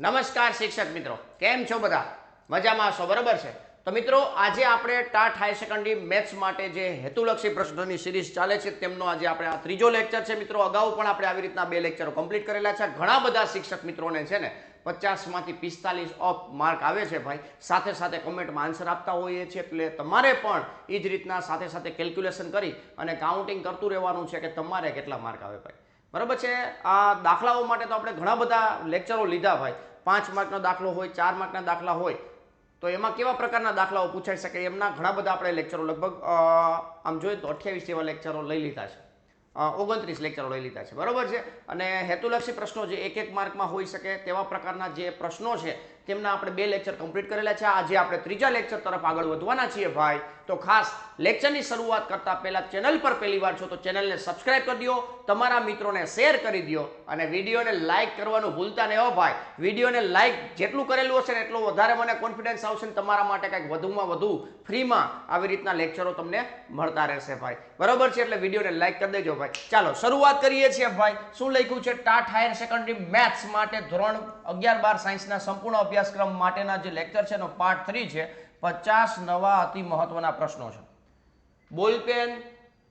નમસ્કાર શિક્ષક મિત્રો, કેમ છો બધા? મજામાં છો? બરાબર છે. તો મિત્રો, આજે આપણે ટાટ હાયર સેકન્ડરી મેથ્સ માટે જે હેતુલક્ષી પ્રશ્નોની સિરીઝ ચાલે છે તેમનો આજે આપણે આ ત્રીજો લેક્ચર છે મિત્રો. અગાઉ પણ આપણે આવી રીતના 2 લેક્ચરો કમ્પ્લીટ કરેલા છે. ઘણા બધા શિક્ષક મિત્રોને છે ને 50 માંથી 45 ઓફ માર્ક આવે છે ભાઈ. સાથે સાથે કમેન્ટમાં આન્સર આપતા હોઈએ છીએ, એટલે તમારે પણ એ જ રીતના સાથે સાથે કેલ્ક્યુલેશન કરી અને કાઉન્ટિંગ કરતું રહેવાનું છે કે તમારે કેટલા માર્ક આવે ભાઈ. બરાબર છે. આ દાખલાઓ માટે તો આપણે ઘણા બધા લેક્ચરો લીધા ભાઈ. 5 માર્કનો દાખલો હોય, 4 માર્કના દાખલા હોય, તો એમાં કેવા પ્રકારના દાખલાઓ પૂછાઈ શકે એમના ઘણા બધા આપણે લેક્ચરો લગભગ આમ જોઈએ તો 28 જેવા લેક્ચરો લઈ લીધા છે. 29 લેક્ચરો લઈ લીધા છે. બરાબર છે. અને હેતુલક્ષી પ્રશ્નો જે 1-1 માર્કમાં હોઈ શકે તેવા પ્રકારના જે પ્રશ્નો છે તેમના આપણે 2 લેક્ચર કમ્પ્લીટ કરેલા છે. આજે આપણે ત્રીજા લેક્ચર તરફ આગળ વધવાના છીએ ભાઈ. તો ખાસ લેક્ચરની શરૂઆત કરતા પહેલા ચેનલ પર પહેલી વાર છો તો ચેનલને સબસ્ક્રાઇબ કરી દો, તમારા મિત્રોને શેર કરી દો અને વિડીયોને લાઇક કરવાનું ભૂલતા નહીં હો ભાઈ. વિડીયોને લાઇક જેટલું કરેલું હશે ને એટલો વધારે મને કોન્ફિડન્સ આવશે ને તમારા માટે કંઈક વધુમાં વધુ ફ્રીમાં આવી રીતના લેક્ચરો તમને મળતા રહેશે ભાઈ. બરાબર છે. એટલે વિડીયોને લાઇક કરી દેજો ભાઈ. ચાલો શરૂઆત કરીએ છીએ ભાઈ. શું લખ્યું છે? ટાટ હાયર સેકન્ડરી મેથ્સ માટે ધોરણ 11-12 સાયન્સના સંપૂર્ણ અભ્યાસક્રમ માટેના જે લેક્ચર છે એનો પાર્ટ 3 છે. 50 નવા અતિ મહત્વના પ્રશ્નો છે. બોલપેન,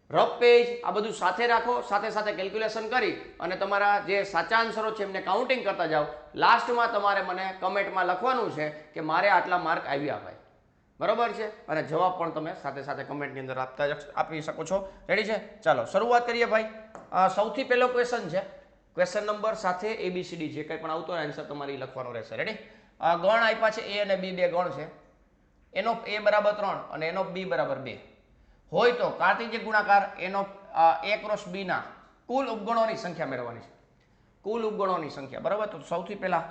રફ પેજ આ બધું સાથે રાખો, સાથે સાથે કેલ્ક્યુલેશન કરી અને તમારા જે સાચા આન્સરો છે એમને કાઉન્ટિંગ કરતા જાઓ. લાસ્ટમાં તમારે મને કમેન્ટમાં લખવાનું છે કે મારે આટલા માર્ક આવ્યા ભાઈ. બરાબર છે. અને જવાબ પણ તમે સાથે સાથે કમેન્ટની અંદર આપી શકો છો. રેડી છે? ચાલો શરૂઆત કરીએ ભાઈ. સૌથી પહેલો ક્વેશ્ચન છે. ક્વેશ્ચન નંબર સાથે ABCD જે કંઈ પણ આવતો હોય આન્સર તમારે લખવાનો રહેશે. રેડી? ગણ આપ્યા છે A અને B, 2 ગણ છે. એનો A બરાબર 3 અને એનો B બરાબર 2 હોય તો કાર્ટેશિયન ગુણાકાર એનો A ક્રોસ B ના કુલ ઉપગણોની સંખ્યા મેળવવાની છે. કુલ ઉપગણોની સંખ્યા. બરાબર. તો સૌથી પહેલા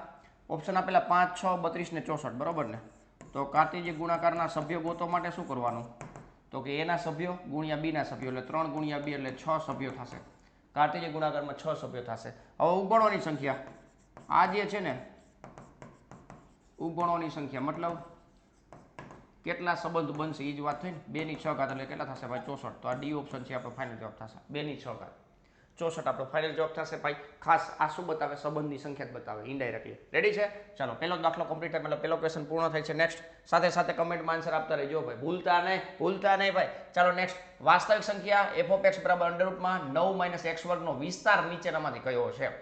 ઓપ્શન આપેલા 5, 6, 32 ને 64. બરાબર ને? તો કાર્ટેશિયન ગુણાકારના સભ્યો ગોતવા માટે શું કરવાનું? તો કે A ના સભ્યો ગુણ્યા B ના સભ્યો એટલે 3 ગુણ્યા 2 એટલે 6 સભ્યો થશે. કાર્ટેશિયન ગુણાકારમાં 6 સભ્યો થશે. હવે ઉપગણોની સંખ્યા આ જે છે ને ઉપગણોની સંખ્યા મતલબ કેટલા સંબંધ બનશે એ જ વાત થઈ ને. 2 ની 6 ઘાત એટલે કેટલા થશે ભાઈ? 64. તો આ ડી ઓપ્શન છે આપણો ફાઇનલ જવાબ થશે. 2 ની 6 ઘાત 64 આપણો ફાઇનલ જવાબ થશે ભાઈ. ખાસ આ શું બતાવે? સંબંધની સંખ્યા જ બતાવે ઇનડાયરેક્ટલી. રેડી છે? ચાલો પહેલો દાખલો કમ્પ્લીટ થાય મતલબ પહેલો ક્વેશ્ચન પૂર્ણ થાય છે. નેક્સ્ટ સાથે સાથે કમેન્ટમાં આન્સર આપતા રહેજો ભાઈ. ભૂલતા નહીં ભાઈ. ચાલો નેક્સ્ટ. વાસ્તવિક સંખ્યા f of x બરાબર √ 9 - x² નો વિસ્તાર નીચેનામાંથી કયો છે?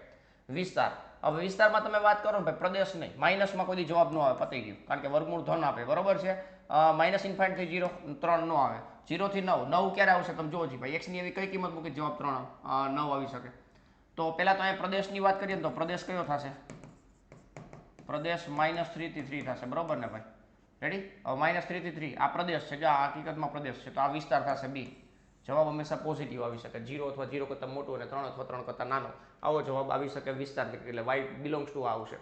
વિસ્તાર. હવે વિસ્તારમાં તમે વાત કરો ને ભાઈ, પ્રદેશ નહીં, માઇનસમાં કોઈ જવાબ ન આવે, પતી ગયું. કારણ કે વર્ગમૂળ ધન આપે. બરોબર છે. -∞ થી 0 3 નો આવે. 0 થી 9 9 ક્યારે આવશે તમે જોવો છો ભાઈ. x ની એવી કઈ કિંમત મૂકી જવાબ 3 9 આવી શકે. તો પહેલા તો અહીંયા પ્રદેશની વાત કરીએ તો પ્રદેશ કયો થશે? પ્રદેશ -3 થી 3 થશે. બરોબર ને ભાઈ? રેડી? હવે -3 થી 3 આ પ્રદેશ છે. આ હકીકતમાં પ્રદેશ છે. તો આ વિસ્તાર થશે B. જવાબ હંમેશા પોઝિટિવ આવી શકે. 0 અથવા 0 કરતાં મોટું અને 3 અથવા 3 કરતાં નાનો આવો જવાબ આવી શકે વિસ્તાર. એટલે y બિલોંગ્સ ટુ આવશે.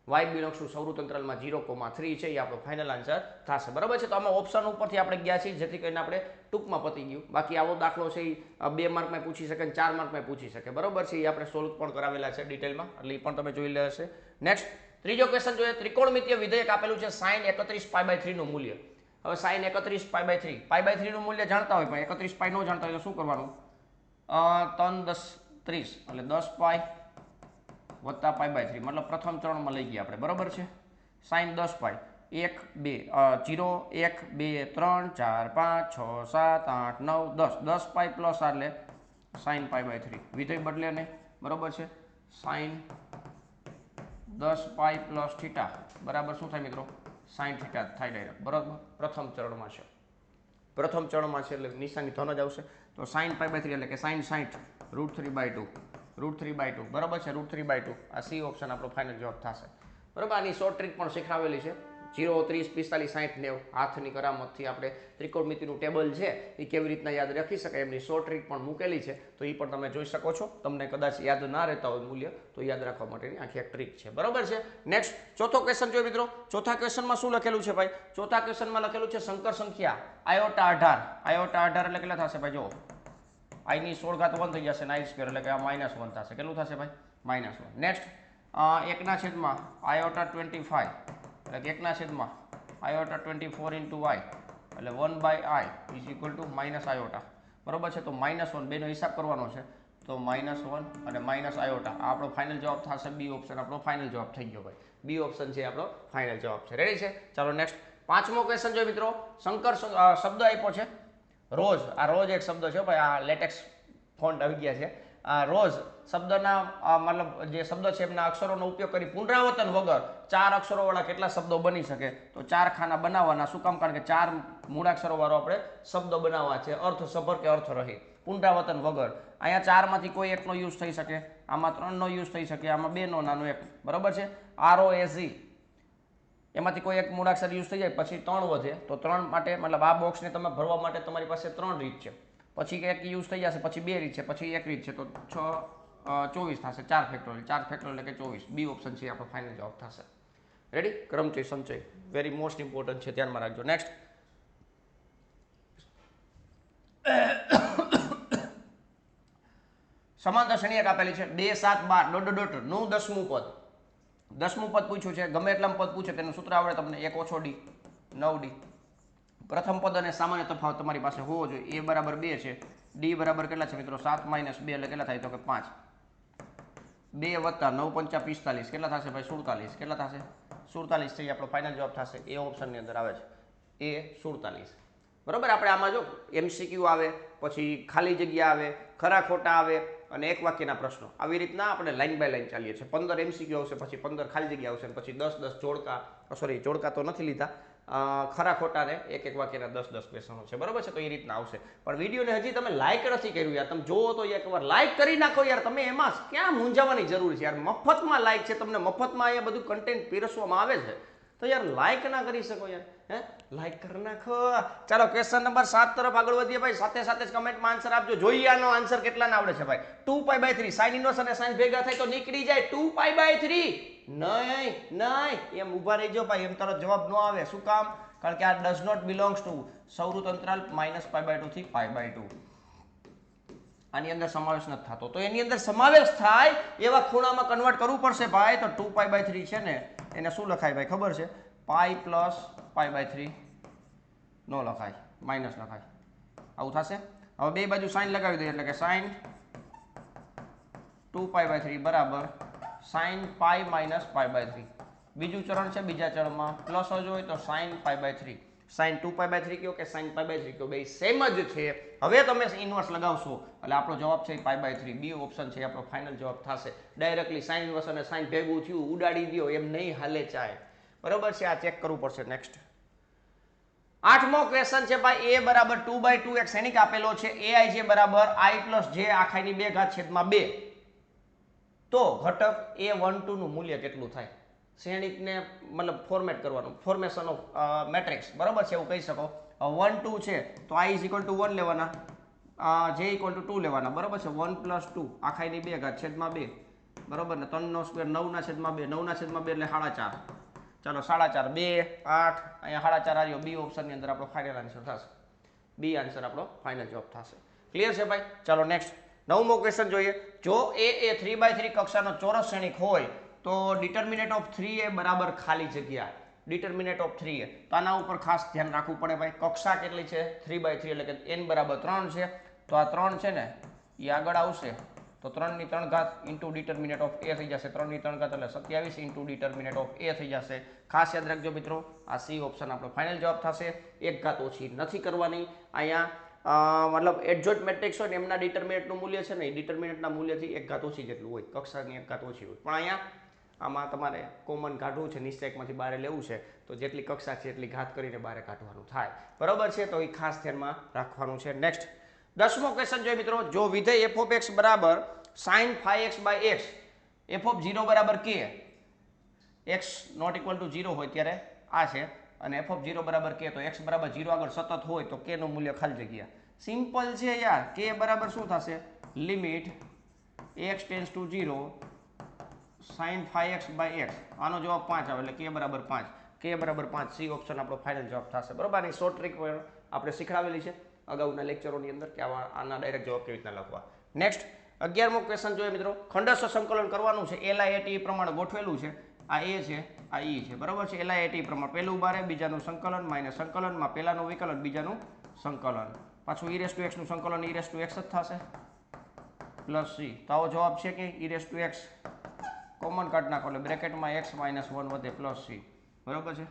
y બિલોંગ્સ ટુ સૌરભ અંતરાલમાં 0,3 છે એ આપણો ફાઇનલ આન્સર થશે. બરાબર છે. તો આમાં ઓપ્શન ઉપરથી આપણે ગયા છીએ જેથી કરીને આપણે ટૂંકમાં પતી ગયું. બાકી આવો દાખલો છે એ 2 માર્કમાં પૂછી શકે અને 4 માર્કમાં પૂછી શકે. બરાબર છે. એ આપણે સોલ્વ પણ કરાવેલા છે ડિટેલમાં, એટલે એ પણ તમે જોઈ લેશે. નેક્સ્ટ ત્રીજો ક્વેશ્ચન જોઈએ. ત્રિકોણમિતીય વિધેયક આપેલું છે sin 31 π/3 નું મૂલ્ય. હવે sin 31 π/3 π/3 નું મૂલ્ય જાણતા હોય પણ 31 π નો જાણતા હોય તો શું કરવાનું? 3 10 30 એટલે 10 π વત્તા π/3 મતલબ પ્રથમ ચરણમાં લઈ ગયા આપણે. બરોબર છે. sin 10 π 1 2 0 1 2 3 4 5 6 7 8 9 10 10 π પ્લસ એટલે sin π/3 વિધેય બદલે નહીં. બરોબર છે. sin 10 π પ્લસ થીટા બરાબર શું થાય મિત્રો? sin થીટા થાય ડાયરેક્ટ. બરાબર. પ્રથમ ચરણમાં છે. પ્રથમ ચરણમાં છે એટલે નિશાની ધન જ આવશે. તો sin π/3 એટલે કે sin 60 √3/2 √3/2 બરાબર છે. √3/2 આ C ઓપ્શન આપણો ફાઇનલ જવાબ થશે. બરાબર. આની શોર્ટ ટ્રીક પણ શીખવાવેલી છે. 0 30 45 60 90 હાથની કરામતથી આપણે ત્રિકોણમિતિનું ટેબલ છે એ કેવી રીતના યાદ રાખી શકાય એમની શોર્ટ ટ્રીક પણ મૂકેલી છે. તો એ પણ તમે જોઈ શકો છો. તમને કદાચ યાદ ના રહેતા હોય મૂલ્ય તો યાદ રાખવા માટેની આખી એક ટ્રીક છે. બરાબર છે. નેક્સ્ટ ચોથો ક્વેશ્ચન જોઈએ મિત્રો. ચોથા ક્વેશ્ચનમાં શું લખેલું છે ભાઈ? ચોથા ક્વેશ્ચનમાં લખેલું છે સંકર સંખ્યા આયોટા 18. આયોટા 18 એટલે કેટલા થશે ભાઈ? જો i ની 16 ઘાત 1 થઈ જશે ને i² એટલે કે આ -1 થશે. કેટલું થશે ભાઈ? -1. નેક્સ્ટ 1 છેદમાં આયોટા 25 એટલે કે 1 છેદમાં આયોટા 24 * i એટલે 1/i = -આયોટા. બરોબર છે. તો -1 બેનો હિસાબ કરવાનો છે. તો -1 અને માઇનસ આયોટા આ આપણો ફાઇનલ જવાબ થશે બી ઓપ્શન આપણો ફાઇનલ જવાબ થઈ ગયો ભાઈ બી ઓપ્શન છે આપણો ફાઇનલ જવાબ છે રેડી છે ચાલો નેક્સ્ટ પાંચમો ક્વેશ્ચન જોઈએ મિત્રો શંકર શબ્દ આપ્યો છે રોજ આ રોજ એક શબ્દ છે ભાઈ આ લેટેક્સ ફોન્ટ આવી ગયા છે આ રોજ શબ્દના મતલબ જે શબ્દ છે એમના અક્ષરોનો ઉપયોગ કરી પુનરાવર્તન વગર 4 અક્ષરોવાળા કેટલા શબ્દો બની શકે તો 4 ખાના બનાવવાના શું કામ કારણ કે 4 મૂળાક્ષરો વાળો આપણે શબ્દ બનાવવા છે અર્થસભર કે અર્થરહિત પુનરાવર્તન વગર અહીંયા 4 માંથી કોઈ એકનો યુઝ થઈ શકે આમાં 3 નો યુઝ થઈ શકે આમાં 2 નો નાનો એક બરાબર છે ROAZ એમાંથી કોઈ એક મૂળાક્ષર યુઝ થઈ જાય પછી 3 વધે તો 3 માટે મતલબ આ બોક્સને તમે ભરવા માટે તમારી પાસે 3 રીત છે પછી એક યુઝ થઈ જશે પછી 2 રીત છે પછી 1 રીત છે તો 24 થશે 4 ફેક્ટોરિયલ એટલે કે 24 બી ઓપ્શન છે આપણો ફાઇનલ જવાબ થશે રેડી ક્રમચય સંચય વેરી મોસ્ટ ઇમ્પોર્ટન્ટ છે ધ્યાનમાં રાખજો નેક્સ્ટ સમાંતર શ્રેણી એક આપેલી છે 2 7 12 નું 10મું પદ પૂછ્યું છે ગમે એટલા પદ પૂછે તેનું સૂત્ર આવડે તમને 1 ઓછો ડી 9D પ્રથમ પદ અને સામાન્ય તફાવત તમારી પાસે હોવો જોઈએ a બરાબર 2 છે d બરાબર કેટલા છે મિત્રો 7 - 2 એટલે કેટલા થાય તો કે 5 2 વત્તા 9 પંચા 45 કેટલા થશે ભાઈ 47 કેટલા થશે 47 થઈ આપણો ફાઇનલ જવાબ થશે એ ઓપ્શન ની અંદર આવે છે એ 47 બરોબર આપણે આમાં જો MCQ આવે પછી ખાલી જગ્યા આવે ખરા ખોટા આવે અને એક વાક્યના પ્રશ્નો આવી રીતના આપણે લાઈન બાય લાઈન ચાલીએ છીએ 15 MCQ આવશે પછી 15 ખાલી જગ્યા આવશે પછી 10 જોડકા સોરી જોડકા તો નથી લીધા ખરા ખોટા ને એક વાક્યના 10 ક્વેશ્ચનો છે બરોબર છે તો એ રીતના આવશે પણ વિડીયોને હજી તમે લાઈક નથી કર્યું યાર તમે જોવો તો એકવાર લાઈક કરી નાખો યાર તમે એમાં ક્યાં મૂંઝાવાની જરૂર છે યાર મફતમાં લાઈક છે તમને મફતમાં અહીંયા બધું કન્ટેન્ટ પીરસવામાં આવે છે તો યાર લાઈક ના કરી શકો યાર હે લાઈક કરી નાખો ચાલો ક્વેશ્ચન નંબર 7 તરફ આગળ વધીએ ભાઈ સાથે સાથે જ કમેન્ટમાં આન્સર આપજો જોઈએ આનો આન્સર કેટલાને આવડે છે ભાઈ 2π/3 sin ઇન્વર્સ અને sin ભેગા થાય તો નીકળી જાય 2π/3 નહીં એમ ઊભા રહેજો ભાઈ એમ તરત જવાબ ન આવે શું કામ કારણ કે આ ડઝ નોટ બિલોંગ્સ ટુ સૌરુત અંતરાલ -π/2 થી π/2 આની અંદર સમાવેશ નથી થતો તો એની અંદર સમાવેશ થાય એવા ખૂણામાં કન્વર્ટ કરવું પડશે ભાઈ તો 2π/3 છે ને એને શું લખાય ભાઈ ખબર છે π + π/3 નો લખાય માઇનસ લખાય આવું થશે હવે બે બાજુ સાઇન લગાવી દઈએ એટલે કે sin 2π/3 બરાબર sin π - π/3 બીજું ચરણ છે બીજા ચરણમાં પ્લસ જ હોય તો sin π/3 sin 2π/3 કયો કે sin π/3 કયો બે સેમ જ છે હવે તમે ઇન્વર્સ લગાવશો એટલે આપણો જવાબ છે π/3 બી ઓપ્શન છે આપણો ફાઇનલ જવાબ થશે ડાયરેક્ટલી sin ઇન્વર્સ અને sin ભેગું થયું ઉડાડી દો એમ નહીં હાલે ચાય બરોબર છે આ ચેક કરવું પડશે નેક્સ્ટ આઠમો ક્વેશ્ચન છે ભાઈ a બરાબર 2/2 એક શ્રેણિક આપેલો છે aij બરાબર i + j આખાની 2 ઘાત છેદમાં 2 તો ઘટક a12 નું મૂલ્ય કેટલું થાય શ્રેણિકને મતલબ ફોર્મેટ કરવાનું ફોર્મેશન ઓફ મેટ્રિક્સ બરાબર છે એવું કહી શકો 1 2 છે તો i = 1 લેવાના j = 2 લેવાના બરાબર છે 1 + 2 આખાની 2 ઘાત છેદમાં 2 બરાબર ને 3/2 9/2 9/2 એટલે 4.5 ચાલો 4.5 2 8 અહીંયા 4.5 આવ્યો બી ઓપ્શન ની અંદર આપણો ફાઇનલ આન્સર થશે બી આન્સર આપણો ફાઇનલ જવાબ થશે ક્લિયર છે ભાઈ ચાલો નેક્સ્ટ નવમો ક્વેશ્ચન જોઈએ જો a એ 3/3 કક્ષાનો ચોરસ શ્રેણિક હોય તો ડિટર્મિનેન્ટ ઓફ 3a બરાબર ખાલી જગ્યા ડિટર્મિનેન્ટ ઓફ 3a તો આના ઉપર ખાસ ધ્યાન રાખવું પડે ભાઈ કક્ષા કેટલી છે 3/3 એટલે કે n બરાબર 3 છે તો આ 3 છે ને એ આગળ આવશે તો 3 ની 3 ઘાત ઇન્ટુ ડિટર્મિનેન્ટ ઓફ a થઈ જશે 3 ની 3 ઘાત એટલે 27 ઇન્ટુ ડિટર્મિનેન્ટ ઓફ a થઈ જશે ખાસ યાદ રાખજો મિત્રો આ સી ઓપ્શન આપણો ફાઇનલ જવાબ થશે એક ઘાત ઓછી નથી કરવાની અહીંયા મતલબ એડજોઇન્ટ મેટ્રિક્સ હોય ને એમના ડિટર્મિનેન્ટનું મૂલ્ય છે ને એ ડિટર્મિનેન્ટના મૂલ્યથી એક ઘાત ઓછી જેટલું હોય કક્ષાની એક ઘાત ઓછી હોય પણ અહીંયા આમાં તમારે કોમન કાઢવું છે નિશ્ચયકમાંથી બહાર લેવું છે તો જેટલી કક્ષા છે એટલી ઘાત કરીને બહાર કાઢવાનું થાય બરાબર છે તો એ ખાસ ધ્યાનમાં રાખવાનું છે નેક્સ્ટ 10મો ક્વેશ્ચન જોઈએ મિત્રો જો વિધેય f(x) બરાબર sin πx/x f(0) બરાબર k x ≠ 0 હોય ત્યારે આ છે અને f(0) બરાબર k તો x બરાબર 0 આગળ સતત હોય તો k નું મૂલ્ય ખાલી જગ્યા સિમ્પલ છે યાર k બરાબર શું થશે લિમિટ x → 0 sin πx/x આનો જવાબ 5 આવે એટલે k બરાબર 5 k બરાબર 5 સી ઓપ્શન આપણો ફાઇનલ જવાબ થશે બરોબર આની શોર્ટ ટ્રિક આપણે શીખવાડેલી છે અગાઉના લેક્ચરોની અંદર કે આના ડાયરેક્ટ જવાબ કેવી રીતના લખવા નેક્સ્ટ 11મો ક્વેશ્ચન જોઈએ મિત્રો ખંડસ્થ સંકલન કરવાનું છે LIAT પ્રમાણે ગોઠવેલું છે આ a છે આ e છે બરાબર છે LIAT પ્રમાણે પહેલું બારે બીજાનું સંકલન માઇનસ સંકલનમાં પહેલાનું વિકલન બીજાનું સંકલન પાછું e⁻x નું સંકલન e⁻x જ થશે પ્લસ સી. તો આવો જવાબ છે કે e⁻x કોમન કાઢી નાખો એટલે બ્રેકેટમાં x - 1 વધે પ્લસ સી. બરોબર છે.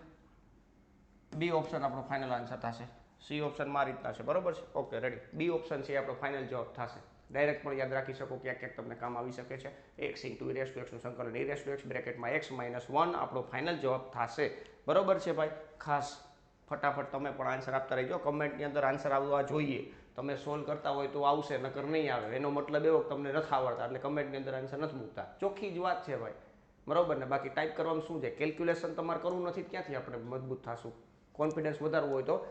બી ઓપ્શન આપણો ફાઇનલ આન્સર થશે. સી ઓપ્શનમાં આ રીતના છે. બરોબર છે. Okay ready. બી ઓપ્શન છે આપણો ફાઇનલ જવાબ થશે. ડાયરેક્ટ પણ યાદ રાખી શકો, ક્યાંક ક્યાંક તમને કામ આવી શકે છે. x × e⁻x નું સંકલન e⁻x બ્રેકેટમાં x - 1 આપણો ફાઇનલ જવાબ થશે. બરોબર છે ભાઈ. ખાસ ફટાફટ તમે પણ આન્સર આપતા રહેજો. કમેન્ટની અંદર આન્સર આવવા જોઈએ. તમે સોલ્વ કરતા હોય તો આવશે, નકર નહીં આવે. એનો મતલબ એવો કે તમને નથી આવડતા એટલે કમેન્ટની અંદર આન્સર નથી મૂકતા. ચોખ્ખી જ વાત છે ભાઈ. બરોબર ને. બાકી ટાઈપ કરવાનું શું છે, કેલ્ક્યુલેશન તમારે કરવું નથી, ક્યાંથી આપણે મજબૂત થશું. કોન્ફિડન્સ વધારવું હોય તો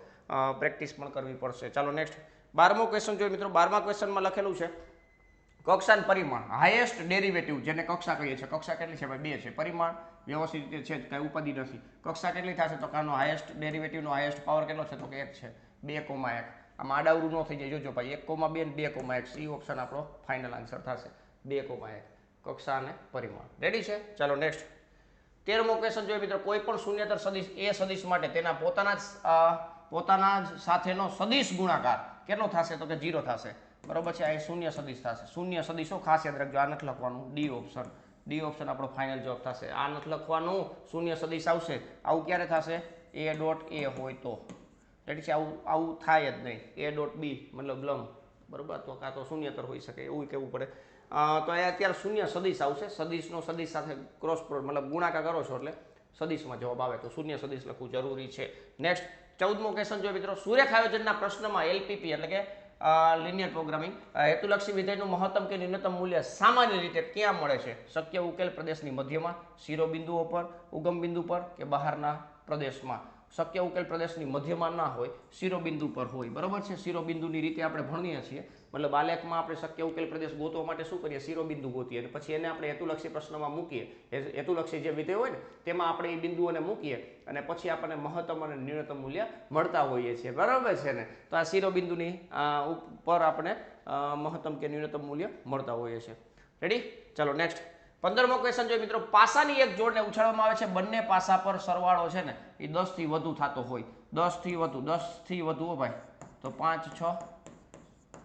પ્રેક્ટિસ પણ કરવી પડશે. ચાલો નેક્સ્ટ 12મો ક્વેશ્ચન જોઈએ મિત્રો. 12મા ક્વેશ્ચનમાં લખેલું છે કક્ષાન પરિમાણ હાઈએસ્ટ ડેરિવેટિવ, જેને કક્ષા કહીએ છીએ. કક્ષા કેટલી છે ભાઈ? 2 છે. પરિમાણ વ્યવસ્થિત રીતે છે, કઈ ઉપાધિ નથી. કક્ષા કેટલી થશે તો આનો હાઈએસ્ટ ડેરિવેટિવનો હાઈએસ્ટ પાવર કેટલો છે તો કે 1 છે. 2,1. આમાં આડાવડું ન થઈ જાય, જોજો ભાઈ. 1,2 ને 2,1. સી ઓપ્શન આપણો ફાઇનલ આન્સર થશે. 2,1 કક્ષા અને પરિમાણ. રેડી છે. ચાલો નેક્સ્ટ 13મો ક્વેશ્ચન જોઈએ મિત્રો. કોઈ પણ શૂન્યતર સદિશ એ સદિશ માટે તેના પોતાના જ સાથેનો સદિશ ગુણાકાર કેટલો થશે તો કે 0 થશે. બરોબર છે. આ શૂન્ય સદિશ થશે. શૂન્ય સદિશો ખાસ યાદ રાખજો. આ નથી લખવાનું. D option. ડી ઓપ્શન આપણો ફાઇનલ જવાબ થશે. આ નથી લખવાનું. શૂન્ય સદિશ આવશે. આવું ક્યારે થશે? a.a હોય તો. રેડી છે. આવું થાય જ નહીં. a.b મતલબ લંબ. બરોબર. તો કાં તો શૂન્યતર હોઈ શકે, એવું કહેવું પડે. તો એ અત્યારે શૂન્ય સદિશ આવશે. સદિશનો સદિશ સાથે ક્રોસ મતલબ ગુણાકાર કરો છો એટલે સદિશમાં જવાબ આવે, તો શૂન્ય સદિશ લખવું જરૂરી છે. નેક્સ્ટ 14મો ક્વેશ્ચન જોઈએ મિત્રો. સુરેખ આયોજનના પ્રશ્નમાં LPP એટલે કે લિનિયર પ્રોગ્રામિંગ હેતુલક્ષી વિધેયનું મહત્તમ કે ન્યૂનતમ મૂલ્ય સામાન્ય રીતે ક્યાં મળે છે? શક્ય ઉકેલ પ્રદેશની મધ્યમાં, શિરોબિંદુઓ પર, ઉગમ બિંદુ પર કે બહારના પ્રદેશમાં. શક્ય ઉકેલ પ્રદેશની મધ્યમાં ના હોય, શિરોબિંદુ પર હોય. બરોબર છે. શિરોબિંદુની રીતે આપણે ભણીએ છીએ. મતલબ આલેખમાં આપણે શક્ય ઉકેલ પ્રદેશ ગોતવા માટે શું કરીએ? શિરોબિંદુ ગોતીએ અને પછી એને આપણે હેતુલક્ષી પ્રશ્નમાં મૂકીએ. હેતુલક્ષી જે વિધેય હોય ને તેમાં આપણે એ બિંદુઓને મૂકીએ અને પછી આપણને મહત્તમ અને ન્યૂનતમ મૂલ્ય મળતા હોઈએ છીએ. બરાબર છે ને. તો આ શિરોબિંદુની ઉપર આપણે મહત્તમ કે ન્યૂનતમ મૂલ્ય મળતા હોઈએ છીએ. રેડી. ચાલો નેક્સ્ટ 15મો ક્વેશ્ચન જોઈએ મિત્રો. પાસાની એક જોડને ઉછાળવામાં આવે છે. બંને પાસા પર સરવાળો છે ને એ 10 થી વધુ થતો હોય. 10 થી વધુ હો ભાઈ તો 5 6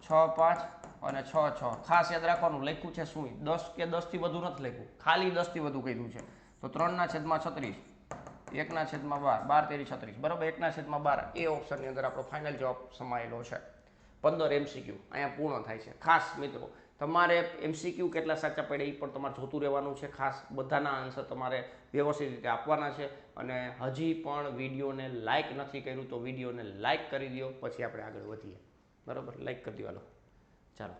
6 5 અને 6 6. ખાસ યાદ રાખવાનું. લખ્યું છે શું? 10 કે 10 થી વધુ નથી લખ્યું, ખાલી 10 થી વધુ કીધું છે. તો 3/36, 1/12, 12 તેરી 36. બરોબર. 1/12 એ ઓપ્શનની અંદર આપણો ફાઇનલ જવાબ સમાયેલો છે. 15 MCQ અહીંયા પૂર્ણ થાય છે. ખાસ મિત્રો તમારે MCQ કેટલા સાચા પડે એ પણ તમારે જોતું રહેવાનું છે. ખાસ બધાના આન્સર તમારે વ્યવસ્થિત રીતે આપવાના છે. અને હજી પણ વિડીયોને લાઇક નથી કર્યું તો વિડીયોને લાઇક કરી દો, પછી આપણે આગળ વધીએ. બરાબર. લાઇક કરી દેવાનો. ચાલો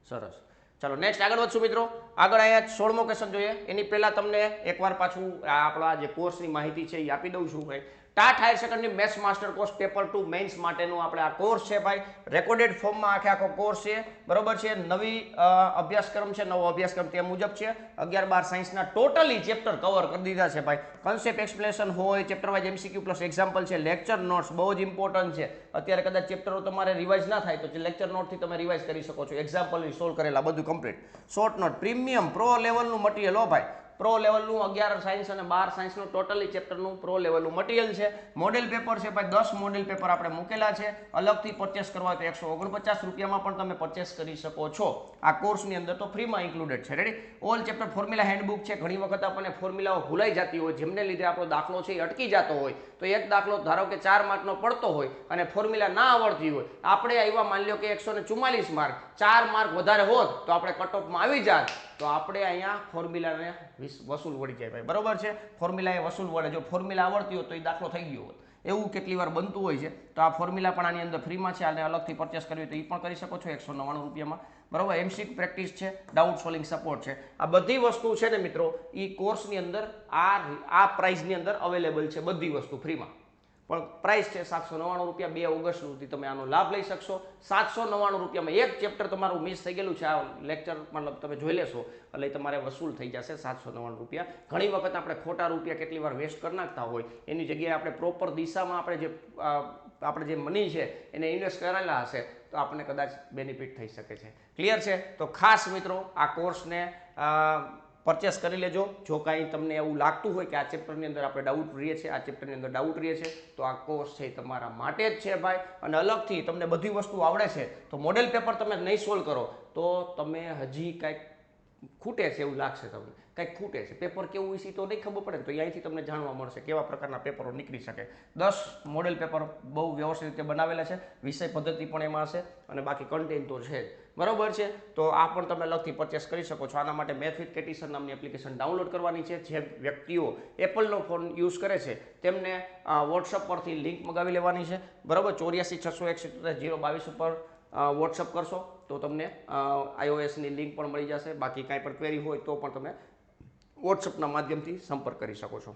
સરસ. ચાલો નેક્સ્ટ આગળ વધશું મિત્રો. આગળ અહીંયા 16મો ક્વેશ્ચન જોઈએ. એની પહેલા તમને એકવાર પાછું આપણા જે કોર્સની માહિતી છે એ આપી દઉં છું ભાઈ. TAT higher secondary maths master course paper 2 mains માટેનું આપણે આ કોર્સ છે ભાઈ. રેકોર્ડેડ ફોર્મમાં આખો કોર્સ છે. બરોબર છે. નવી અભ્યાસક્રમ છે. નવો અભ્યાસક્રમ તે મુજબ છે. 11 12 સાયન્સના ટોટલી ચેપ્ટર કવર કરી દીધા છે ભાઈ. કન્સેપ્ટ એક્સપ્લેનેશન હોય, chapter wise MCQ plus example છે, લેક્ચર નોટ્સ બહુ જ ઇમ્પોર્ટન્ટ છે. અત્યારે કદાચ ચેપ્ટરો તમારે રિવાઇઝ ના થાય તો લેક્ચર નોટથી તમે રિવાઇઝ કરી શકો છો. એક્ઝામ્પલની સોલ્વ કરેલા બધું complete. Short note premium pro લેવલનું મટીરિયલ હો ભાઈ. પ્રો લેવલનું 11 સાયન્સ અને 12 સાયન્સનું ટોટલી ચેપ્ટરનું પ્રો લેવલનું મટીરિયલ છે. મોડેલ પેપર છે ભાઈ. 10 મોડેલ પેપર આપણે મૂકેલા છે. અલગથી પરચેસ કરવા હોય તો 149 રૂપિયામાં પણ તમે પરચેસ કરી શકો છો. આ કોર્સની અંદર તો ફ્રીમાં ઇન્ક્લુડેડ છે. Ready. All chapter formula handbook છે. ઘણી વખત આપણને ફોર્મ્યુલાઓ ભૂલાઈ જતી હોય, જેમને લીધે આપણો દાખલો છે એ અટકી જતો હોય. તો એક દાખલો ધારો કે 4 માર્કનો પડતો હોય અને ફોર્મ્યુલા ના આવડતી હોય, આપણે આવ્યા માની લો કે 144 માર્ક, 4 માર્ક વધારે હોત તો આપણે કટ ઓફમાં આવી જાત, તો આપણે અહીંયા ફોર્મ્યુલાને વસૂલ વળી જાય ભાઈ. બરોબર છે. ફોર્મ્યુલા એ વસૂલ વળે. જો ફોર્મ્યુલા આવડતી હોય તો એ દાખલો થઈ ગયો હોત. એવું કેટલી વાર બનતું હોય છે. તો આ ફોર્મ્યુલા પણ આની અંદર ફ્રીમાં છે અને અલગથી પરચેસ કરવી તો એ પણ કરી શકો છો 199 રૂપિયામાં. બરોબર. MCQ પ્રેક્ટિસ છે, ડાઉટ સોલ્વિંગ સપોર્ટ છે. આ બધી વસ્તુ છે ને મિત્રો એ કોર્સની અંદર આ પ્રાઇસની અંદર અવેલેબલ છે. બધી વસ્તુ ફ્રીમાં. પણ પ્રાઇસ છે 799 રૂપિયા. 2 ઓગસ્ટ સુધી તમે આનો લાભ લઈ શકશો. 799 રૂપિયામાં એક ચેપ્ટર તમારું મિસ થઈ ગયેલું છે, આ લેક્ચર મતલબ તમે જોઈ લેશો એટલે તમારે વસૂલ થઈ જશે 799 રૂપિયા. ઘણી વખત આપણે ખોટા રૂપિયા કેટલી વાર વેસ્ટ કરી નાખતા હોય, એની જગ્યાએ આપણે પ્રોપર દિશામાં આપણે જે મની છે એને ઇન્વેસ્ટ કરેલા હશે તો આપણને કદાચ બેનિફિટ થઈ શકે છે. ક્લિયર છે. તો ખાસ મિત્રો આ કોર્સને પરચેસ કરી લેજો. જો કાંઈ તમને એવું લાગતું હોય કે આ ચેપ્ટરની અંદર આપણે ડાઉટ રહીએ છીએ, આ ચેપ્ટરની અંદર ડાઉટ રહીએ છે, તો આ કોર્સ છે તમારા માટે જ છે ભાઈ. અને અલગથી તમને બધી વસ્તુ આવડે છે તો મોડેલ પેપર તમે નહીં સોલ્વ કરો તો તમે હજી કાંઈક ખૂટે છે એવું લાગશે તમને, કંઈક ખૂટે છે. પેપર કેવું વિશે તો નહીં ખબર પડે ને, તો અહીંથી તમને જાણવા મળશે કેવા પ્રકારના પેપરો નીકળી શકે. 10 મોડેલ પેપર બહુ વ્યવસ્થિત રીતે બનાવેલા છે, વિષય પદ્ધતિ પણ એમાં હશે અને બાકી કન્ટેન્ટ તો છે જ, બરાબર છે. તો આ પણ તમે અલગથી પરચેસ કરી શકો છો. આના માટે મેથ વિથ કેટીસન નામની એપ્લિકેશન ડાઉનલોડ કરવાની છે. જે વ્યક્તિઓ એપલનો ફોન યુઝ કરે છે તેમને વોટ્સઅપ પરથી લિંક મગાવી લેવાની છે, બરાબર. 84 671 022 ઉપર વોટ્સઅપ કરશો તો તમને iOSની લિંક પણ મળી જશે. બાકી કાંઈ પણ ક્વેરી હોય તો પણ તમે વોટ્સઅપના માધ્યમથી સંપર્ક કરી શકો છો.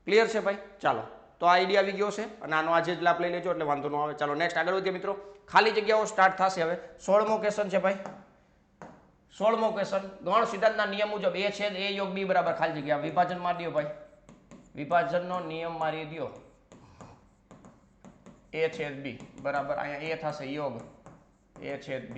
ક્લિયર છે ભાઈ? ચાલો, તો આ આઈડિયા આવી ગયો છે અને આનો આજે જ લાભ લઈ લેજો એટલે વાંધો ન આવે. ચાલો નેક્સ્ટ આગળ વધીએ મિત્રો. ખાલી જગ્યાઓ સ્ટાર્ટ થશે હવે. 16મો ક્વેશ્ચન છે ભાઈ. 16મો ક્વેશ્ચન, ગણ સિદ્ધાંતના નિયમ મુજબ a છેદ a યોગ b બરાબર ખાલી જગ્યા. વિભાજન મારી દો ભાઈ, વિભાજનનો નિયમ મારી દો. a છેદ b બરાબર અહીંયા a થશે યોગ a છેદ b.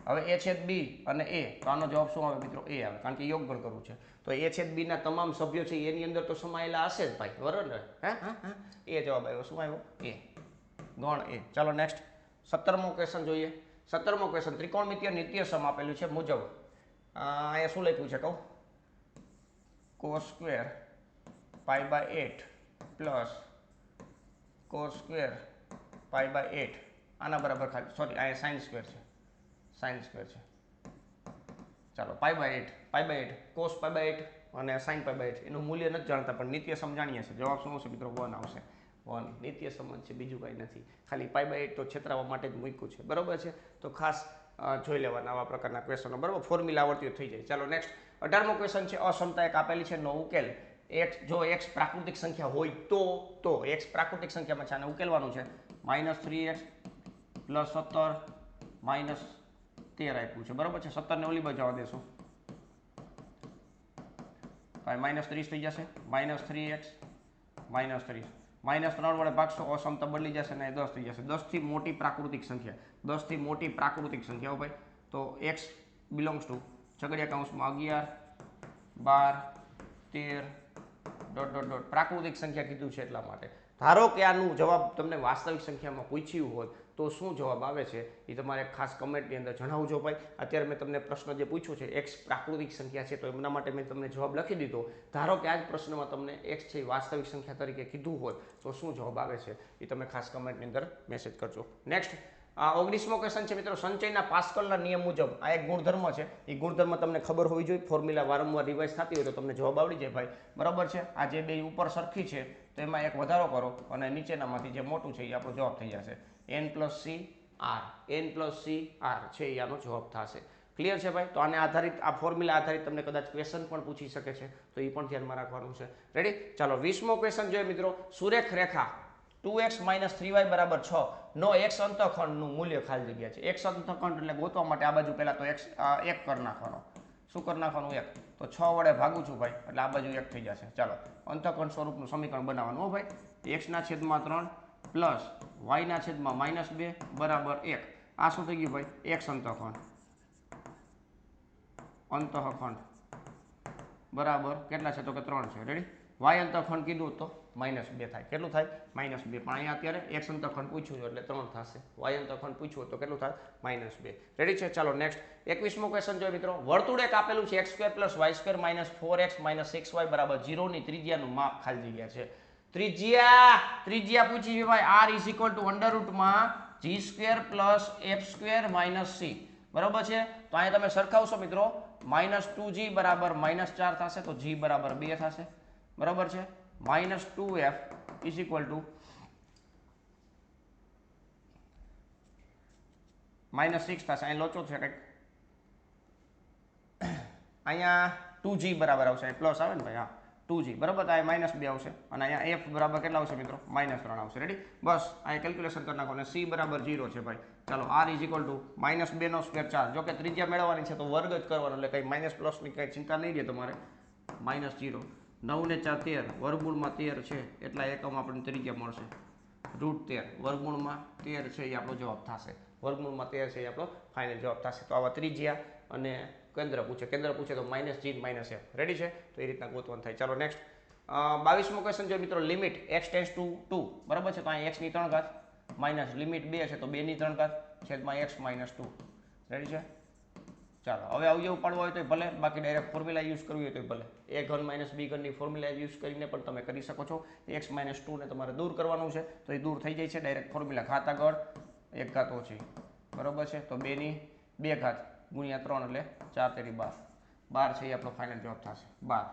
હવે a છેદ b અને a, તો આનો જવાબ શું આવે મિત્રો? a આવે, કારણ કે યોગગણ કરવું છે. તો a છેદ b ના તમામ સભ્યો છે એની અંદર તો સમાયેલા હશે જ ભાઈ, બરાબર ને? એ જવાબ આવ્યો. શું આવ્યો? a, ગણ a. ચાલો નેક્સ્ટ 17મો ક્વેશ્ચન જોઈએ. 17મો ક્વેશ્ચન, ત્રિકોણમિતિય નિત્યસમ આપેલું છે મુજબ અહીંયા શું લખ્યું છે કહું? cos square π/8 plus cos square π/8 આના બરાબર ખાલી, સોરી અહીંયા સાઇન સ્ક્વેર છે, સાઇન સ્ક્વેર છે. ચાલો π/8 cos π/8 અને sin π/8 એનું મૂલ્ય નથી જાણતા પણ નિત્યસમ જાણીએ છીએ. જવાબ શું આવશે મિત્રો? 1 આવશે. 1 નિત્યસમ જ છે, બીજું કાંઈ નથી. ખાલી π/8 તો છેતરાવા માટે જ મૂક્યું છે, બરાબર છે. તો ખાસ જોઈ લેવાના આવા પ્રકારના ક્વેશ્ચનો, બરાબર. ફોર્મ્યુલા આવડતી થઈ જાય. ચાલો નેક્સ્ટ 18મો ક્વેશ્ચન છે. અસમતા એક આપેલી છે, નો ઉકેલ. જો x પ્રાકૃતિક સંખ્યા હોય તો x પ્રાકૃતિક સંખ્યામાં છે, આને ઉકેલવાનું છે. -3x + 17 -13 આપ્યું છે, બરાબર છે. 17 ને ઓલી બાજુ આવવા દેશું, -30 થઈ જશે. -3x -30 -3 વડે ભાગશો, અસમતા બદલી જશે ને 10 થઈ જશે. 10 થી મોટી પ્રાકૃતિક સંખ્યા, 10 થી મોટી પ્રાકૃતિક સંખ્યાઓ ભાઈ. તો x બિલોંગ્સ ટુ છગડીયા કૌંસમાં 11 12 13 ... પ્રાકૃતિક સંખ્યા કીધું છે એટલા માટે. ધારો કે આનું જવાબ તમને વાસ્તવિક સંખ્યામાં પૂછ્યું હોય તો શું જવાબ આવે છે એ તમારે ખાસ કમેન્ટની અંદર જણાવજો ભાઈ. અત્યારે મેં તમને પ્રશ્ન જે પૂછ્યો છે x પ્રાકૃતિક સંખ્યા છે તો એમના માટે મેં તમને જવાબ લખી દીધો. ધારો કે આ જ પ્રશ્નમાં તમને x છે વાસ્તવિક સંખ્યા તરીકે કીધું હોય તો શું જવાબ આવે છે એ તમે ખાસ કમેન્ટની અંદર મેસેજ કરજો. નેક્સ્ટ 19મો ક્વેશ્ચન છે મિત્રો. સંચયના પાસ્કલના નિયમ મુજબ આ એક ગુણધર્મ છે, એ ગુણધર્મ તમને ખબર હોવી જોઈએ. ફોર્મ્યુલા વારંવાર રિવાઇઝ થતી હોય તો તમને જવાબ આવડી જાય ભાઈ, બરાબર છે. આ જે બે ઉપર સરખી છે તો એમાં એક વધારો કરો અને નીચેનામાંથી જે મોટું છે એ આપણો જવાબ થઈ જશે. n + c r, n + c r છે એ આનો જવાબ થશે. ક્લિયર છે ભાઈ? તો આને આધારિત, આ ફોર્મ્યુલા આધારિત તમને કદાચ ક્વેશ્ચન પણ પૂછી શકે છે, તો એ પણ ધ્યાનમાં રાખવાનું છે. રેડી? ચાલો 20મો ક્વેશ્ચન જોઈએ મિત્રો. સુરેખ રેખા 2x - 3y = 6 નો x અંતઃખંડનું મૂલ્ય ખાલી જગ્યા છે. x અંતઃખંડ એટલે ગોતવા માટે આ બાજુ પહેલા તો x 1 કરી નાખવાનો. શું કરી નાખવાનું? 1. તો 6 વડે ભાગું છું ભાઈ એટલે આ બાજુ 1 થઈ જશે. ચાલો અંતઃખંડ સ્વરૂપનું સમીકરણ બનાવવાનું હો ભાઈ. x/3 પ્લસ y/-2 બરાબર 1. આ શું થઈ ગયું ભાઈ? x અંતઃખંડ બરાબર કેટલા છે? તો કે 3 છે. રેડી? y અંતઃખંડ કીધું તો -2 થાય. કેટલું થાય? -2. પણ અહીંયા અત્યારે x અંતઃખંડ પૂછ્યું છે એટલે 3 થશે. y અંતઃખંડ પૂછ્યું તો કેટલું થાય? -2. રેડી છે? ચાલો નેક્સ્ટ 21મો ક્વેશ્ચન જોઈએ મિત્રો. વર્તુળ એક આપેલું છે x² + y² - 4x - 6y = 0 ની ત્રિજ્યાનું માપ ખાલી જગ્યા છે. ત્રિજ્યા પૂછી છે ભાઈ. r = g² + f² - c, બરાબર છે. તો અહીંયા તમે સરખાવશો મિત્રો, -2g બરાબર -4 થશે તો g બરાબર 2 થશે, બરાબર છે. -2f = -6 થશે. અહીં લોચો છે કંઈક, અહીંયા 2g બરાબર આવશે, પ્લસ આવે ને ભાઈ, હા 2g બરાબર. તો અહીંયા -2 આવશે અને અહીંયા f બરાબર કેટલા આવશે મિત્રો? -3 આવશે. રેડી? બસ અહીંયા કેલ્ક્યુલેશન કરી નાખો અને c બરાબર 0 છે ભાઈ. ચાલો r = -2 નો સ્ક્વેર 4. જો કે ત્રિજ્યા મેળવવાની છે તો વર્ગ જ કરવાનો એટલે કંઈ માઇનસ પ્લસની કંઈ ચિંતા નહીં રહે તમારે. -0 9 ને 4 13 વર્ગમૂળમાં 13 છે એટલા એકમ આપણને ત્રિજ્યા મળશે. √13 વર્ગમૂળમાં 13 છે એ આપણો જવાબ થશે. વર્ગમૂળમાં 13 છે એ આપણો ફાઇનલ જવાબ થશે. તો આવા ત્રિજ્યા અને કેન્દ્ર પૂછે તો -g - f. રેડી છે? તો એ રીતના ગોતવાનું થાય. ચાલો નેક્સ્ટ 22મો ક્વેશ્ચન જોઈએ મિત્રો. લિમિટ x → 2, બરાબર છે. તો અહીં x ની 3 ઘાત માઇનસ લિમિટ 2 છે તો 2 ની 3 ઘાત છેદમાં x - 2. રેડી છે? ચાલો હવે અવયવ પાડવો હોય તો ભલે, બાકી ડાયરેક્ટ ફોર્મ્યુલા યુઝ કરવી હોય તો ભલે. a ઘન માઇનસ b ઘનની ફોર્મ્યુલા યુઝ કરીને પણ તમે કરી શકો છો. x માઇનસ 2 ને તમારે દૂર કરવાનું છે તો એ દૂર થઈ જાય છે. ડાયરેક્ટ ફોર્મ્યુલા ઘાત આગળ 1 ઘાત ઓછી, બરોબર છે. તો 2 ની 2 ઘાત ગુણ્યા 3 એટલે 4 તેરી 12. 12 છે એ આપણો ફાઇનલ જવાબ થશે 12.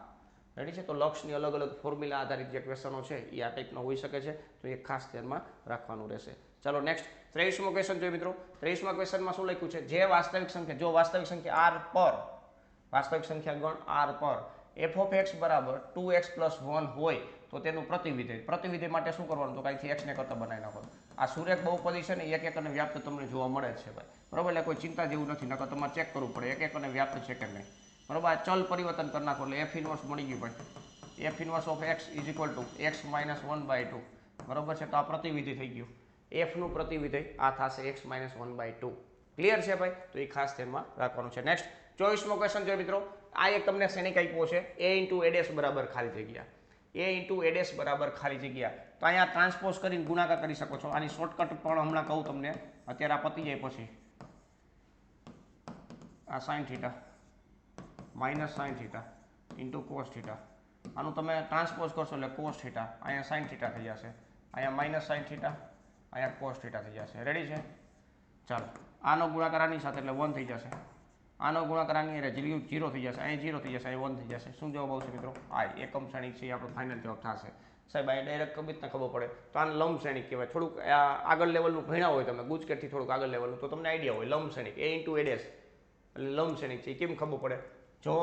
રેડી છે. તો લક્ષની અલગ અલગ ફોર્મ્યુલા આધારિત જે ક્વેશ્ચનો છે એ આ ટાઈપના હોઈ શકે છે, તો એ ખાસ ધ્યાનમાં રાખવાનું રહેશે. ચાલો નેક્સ્ટ 23મો ક્વેશ્ચન જોઈએ મિત્રો. 23મા ક્વેશ્ચનમાં શું લખ્યું છે? જે વાસ્તવિક સંખ્યા, જો વાસ્તવિક સંખ્યા r પર, વાસ્તવિક સંખ્યા ગણ r પર f of x બરાબર 2x plus 1 હોય તો તેનું પ્રતિવિધેય. પ્રતિવિધેય માટે શું કરવાનું? તો કાંઈથી x ને કરતા બનાવી નાખો. આ સુરેખ બહુપદી છે ને એક એક અને વ્યાપ્ત તમને જોવા મળે છે ભાઈ, બરોબર. એટલે કોઈ ચિંતા જેવું નથી, નકર તમારે ચેક કરવું પડે એક એક અને વ્યાપ્ત છે કે નહીં, બરોબર. આ ચલ પરિવર્તન કરી નાખો એટલે f ઇન્વર્સ મળી ગયું ભાઈ. f inverse of x is equal to x minus 1/2, બરોબર છે. તો આ પ્રતિવિધિ થઈ ગયું. f નું પ્રતિવિધેય આ થશે x માઇનસ 1/2. ક્લિયર છે ભાઈ? તો એ ખાસ ધ્યાનમાં રાખવાનું છે. નેક્સ્ટ 24મો ક્વેશ્ચન જોઈએ મિત્રો. આ એક તમને શ્રેણિક આપ્યો છે a ઇન્ટુ a ડેશ બરાબર ખાલી જગ્યા, a ઇન્ટુ a ડેશ બરાબર ખાલી જગ્યા. તો અહીંયા ટ્રાન્સપોઝ કરીને ગુણાકાર કરી શકો છો. આની શોર્ટકટ પણ હમણાં કહું તમને, અત્યારે આ પતી જાય પછી. આ sine theta minus sine theta into cos theta, આનું તમે ટ્રાન્સપોઝ કરશો એટલે કોસ થીટા, અહીંયા સાઇન થીટા થઈ જશે, અહીંયા માઇનસ સાઇન થીટા, અહીંયા કોસ થીટા થઈ જશે. રેડી છે? ચાલો આનો ગુણાકાર આની સાથે એટલે 1 થઈ જશે, આનો ગુણાકાર આની એટલે 0 થઈ જશે, અહીં 0 થઈ જશે, અહીં 1 થઈ જશે. શું જવાબ આવશે મિત્રો? આ એકમ શ્રેણિક છે એ આપણો ફાઇનલ જવાબ થશે. સાહેબ અહીં ડાયરેક્ટ કઈ રીતના ખબર પડે? તો આને લંબ શ્રેણિક કહેવાય. થોડુંક આગળ લેવલનું ભણ્યા હોય તમે, ગુજકેટથી થોડુંક આગળ લેવલનું, તો તમને આઈડિયા હોય લંબ શ્રેણિક a ઇન્ટુ a ડેશ એટલે લંબ શ્રેણિક છે. કેમ ખબર પડે? જો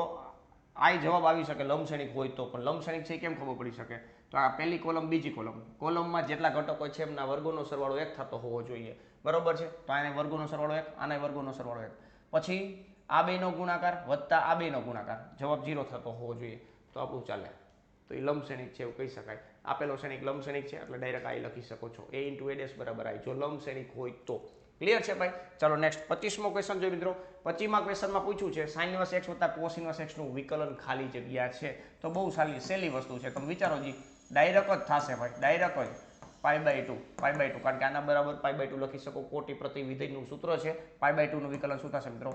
આ જવાબ આવી શકે લંબ શ્રેણિક હોય તો, પણ લંબ શ્રેણિક છે એ કેમ ખબર પડી શકે? તો આ પહેલી કોલમ બીજી કોલમ, કોલમમાં જેટલા ઘટકો છે એમના વર્ગોનો સરવાળો 1 થતો હોવો જોઈએ, બરોબર છે. તો આને વર્ગોનો સરવાળો 1, આના વર્ગોનો સરવાળો 1, પછી આ બેનો ગુણાકાર વત્તા આ બેનો ગુણાકાર, જવાબ 0 થતો હોવો જોઈએ, તો આપણું ચાલે. તો એ લંબ શ્રેણિક છે એવું કહી શકાય. આપેલો શ્રેણિક લંબ શ્રેણિક છે એટલે ડાયરેક્ટ આ લખી શકો છો, a ઇન્ટુ a ડેશ બરાબર આ, જો લંબ શ્રેણિક હોય તો. ક્લિયર છે ભાઈ? ચાલો નેક્સ્ટ 25મો ક્વેશ્ચન જોઈએ મિત્રો. 25મા ક્વેશ્ચનમાં પૂછ્યું છે sin ઇન્વર્સ x વત્તા cos ઇન્વર્સ x નું વિકલન ખાલી જગ્યા છે. તો બહુ સહેલી વસ્તુ છે, તમે વિચારો જી, ડાયરેક્ટ જ થશે ભાઈ, ડાયરેક્ટ જ π/2, π/2, કારણ કે આના બરાબર π/2 લખી શકો. કોટી પ્રતિવિધેયનું સૂત્ર છે. π/2 નું વિકલન શું થશે મિત્રો?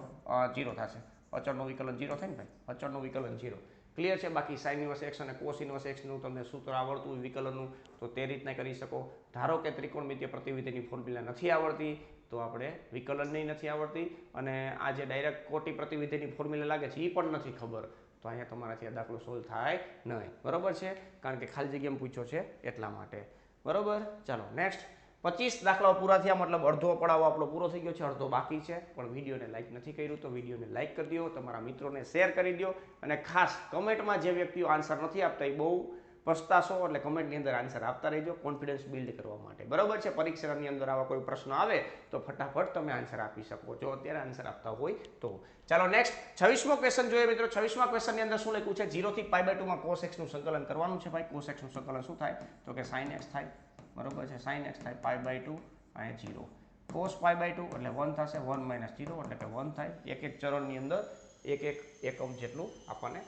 0 થશે. અચળનું વિકલન 0 થાય ને ભાઈ, અચળનું વિકલન 0. ક્લિયર છે? બાકી sin ઇન્વર્સ x અને cos ઇન્વર્સ x નું તમને સૂત્ર આવડતું હોય વિકલનનું તો તે રીતના કરી શકો. ધારો કે ત્રિકોણમિતિય પ્રતિવિધિની ફોર્મ્યુલા નથી આવડતી તો આપણે વિકલનની નથી આવડતી, અને આ જે ડાયરેક્ટ કોટી પ્રતિવિધિની ફોર્મ્યુલા લાગે છે એ પણ નથી ખબર, તો અહીંયા તમારાથી આ દાખલો સોલ્વ થાય નહીં, બરોબર છે. કારણ કે ખાલી જગ્યામાં પૂછ્યો છે એટલા માટે, બરોબર. ચાલો નેક્સ્ટ 25 દાખલાઓ પૂરા થયા, મતલબ અડધો પડાવો આપણો પૂરો થઈ ગયો છે, અડધો બાકી છે. પણ વિડીયોને લાઇક નથી કર્યું તો વિડીયોને લાઇક કરી દો, તમારા મિત્રોને શેર કરી દો, અને ખાસ કમેન્ટમાં જે વ્યક્તિઓ આન્સર નથી આપતા એ બહુ પસ્તાશો, એટલે કમેન્ટની અંદર આન્સર આપતા રહેજો કોન્ફિડન્સ બિલ્ડ કરવા માટે, બરોબર છે. પરીક્ષાની અંદર આવા કોઈ પ્રશ્ન આવે તો ફટાફટ તમે આન્સર આપી શકો જો અત્યારે આન્સર આપતા હોય તો. ચાલો નેક્સ્ટ 26મો ક્વેશ્ચન જોઈએ મિત્રો. 26મા ક્વેશ્ચનની અંદર શું લખ્યું છે? 0 થી π/2 માં cos x નું સંકલન કરવાનું છે ભાઈ. cos x નું સંકલન શું થાય? તો કે sin x થાય, બરોબર છે. sin x થાય π/2 અને 0, cos π/2 એટલે 1 થશે, 1 માઇનસ 0 એટલે કે 1 થાય. એક એક ચરણની અંદર એક એક એકમ જેટલું આપણને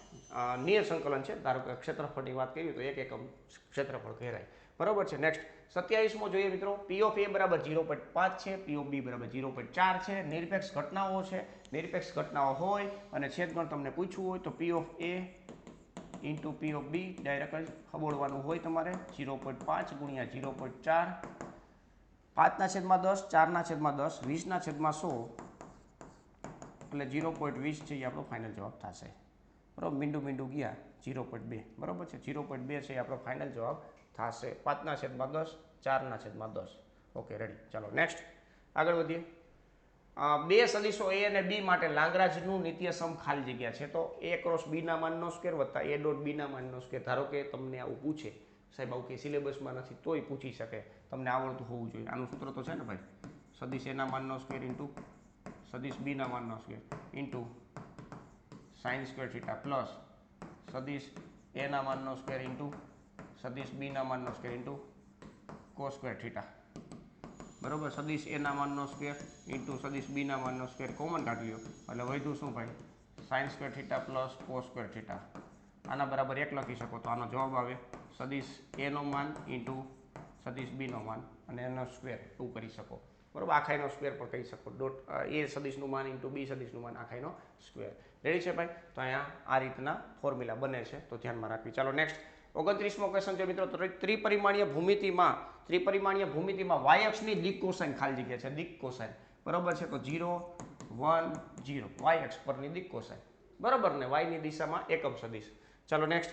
નિયર સંકલન છે. ધારો કે ક્ષેત્રફળની વાત કરીએ તો એક એકમ ક્ષેત્રફળ કહેવાય, બરોબર છે. નેક્સ્ટ 27મો જોઈએ મિત્રો. p of a બરાબર 0.5 છે, p of b બરાબર 0.4 છે. નિરપેક્ષ ઘટનાઓ છે, નિરપેક્ષ ઘટનાઓ હોય અને છેદગણ તમને પૂછવું હોય તો p of a into p of b direct જ ખબોડવાનું હોય તમારે. 0.5 ગુણ્યા 0.4, 5/10, 4/10, 20/100 એટલે 0.20 છે એ આપણો ફાઇનલ જવાબ થશે, બરાબર. મીંડું ગયા 0.2, બરાબર છે. 0.2 છે એ આપણો ફાઇનલ જવાબ થશે. 5/10, 4/10. Okay ready. ચાલો નેક્સ્ટ આગળ વધીએ. બે સદિશો a અને b માટે લાંગરાજનું નિત્યસમ ખાલી જગ્યા છે. તો a ક્રોસ b ના માનનો સ્ક્વેર વત્તા a ડોટ b ના માનનો સ્ક્વેર. ધારો કે તમને આવું પૂછે, સાહેબ આવું કે સિલેબસમાં નથી તોય પૂછી શકે, તમને આવડતું હોવું જોઈએ. આનું સૂત્ર તો છે ને ભાઈ, સદિશ a ના માનનો સ્ક્વેર ઇન્ટુ સદિશ b ના માનનો square into sine square theta plus સદિશ a ના માનનો સ્ક્વેર ઇન્ટુ સદિશ b ના માનનો square into cos square theta, બરોબર. સદિશ a ના માનનો સ્ક્વેર ઇન્ટુ સદિશ b ના માનનો સ્ક્વેર કોમન કાઢી લો એટલે વધ્યું શું ભાઈ? Sign square theta plus cos square theta. આના બરાબર 1 લખી શકો તો આનો જવાબ આવે સદિશ a નો માન ઇન્ટુ સદિશ b નો માન અને એનો સ્ક્વેર 2 કરી શકો. બરાબર, આખાઈનો સ્ક્વેર પણ કહી શકો, ડોટ એ સદિશનું માન ઇન્ટુ બી સદિશનું માન આખાઈનો સ્ક્વેર. રેડી છે ભાઈ? તો અહીંયા આ રીતના ફોર્મ્યુલા બને છે, તો ધ્યાનમાં રાખવી. ચાલો નેક્સ્ટ 29મો ક્વેશ્ચન છે મિત્રો. ત્રિપરિમાણીય ભૂમિતિમાં y અક્ષની દિક કોસાઇન ખાલી જગ્યા છે, દિક કોસાઇન બરાબર છે. તો 0 1 0 y અક્ષ પરની દિક કોસાઇન બરાબર ને, y ની દિશામાં એકમ સદિશ. ચાલો નેક્સ્ટ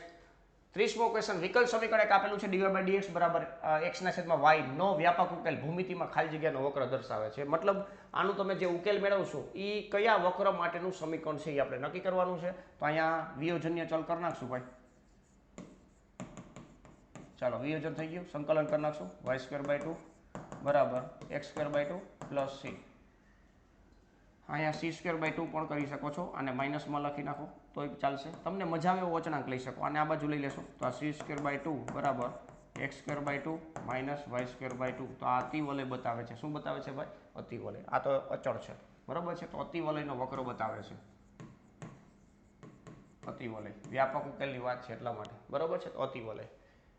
30મો ક્વેશ્ચન. વિકલ સમીકરણ એક આપેલું છે dy/dx બરાબર x/y નો વ્યાપક ઉકેલ ભૂમિતિમાં ખાલી જગ્યાનો વક્ર દર્શાવે છે. મતલબ આનું તમે જે ઉકેલ મેળવશો એ કયા વક્ર માટેનું સમીકરણ છે એ આપણે નક્કી કરવાનું છે. તો અહીંયા વિયોજન્ય ચલ કરી નાખશું ભાઈ. ચાલો વિયોજન થઈ ગયું, સંકલન કરી નાખશું. y²/2 બરાબર x²/2 પ્લસ c. અહીંયા c²/2 પણ કરી શકો છો, અને માઇનસમાં લખી નાખો તોય ચાલશે. તમને મજા આવે એવો અચળાંક લઈ શકો, અને આ બાજુ લઈ લેશો તો આ c²/2 બરાબર x²/2 માઇનસ y²/2. તો આ અતિવલય બતાવે છે. શું બતાવે છે ભાઈ? અતિવલય. આ તો અચળ છે બરાબર છે, તો અતિવલયનો વક્ર બતાવે છે. અતિવલય વ્યાપક ઉકેલની વાત છે એટલા માટે બરાબર છે, તો અતિવલય.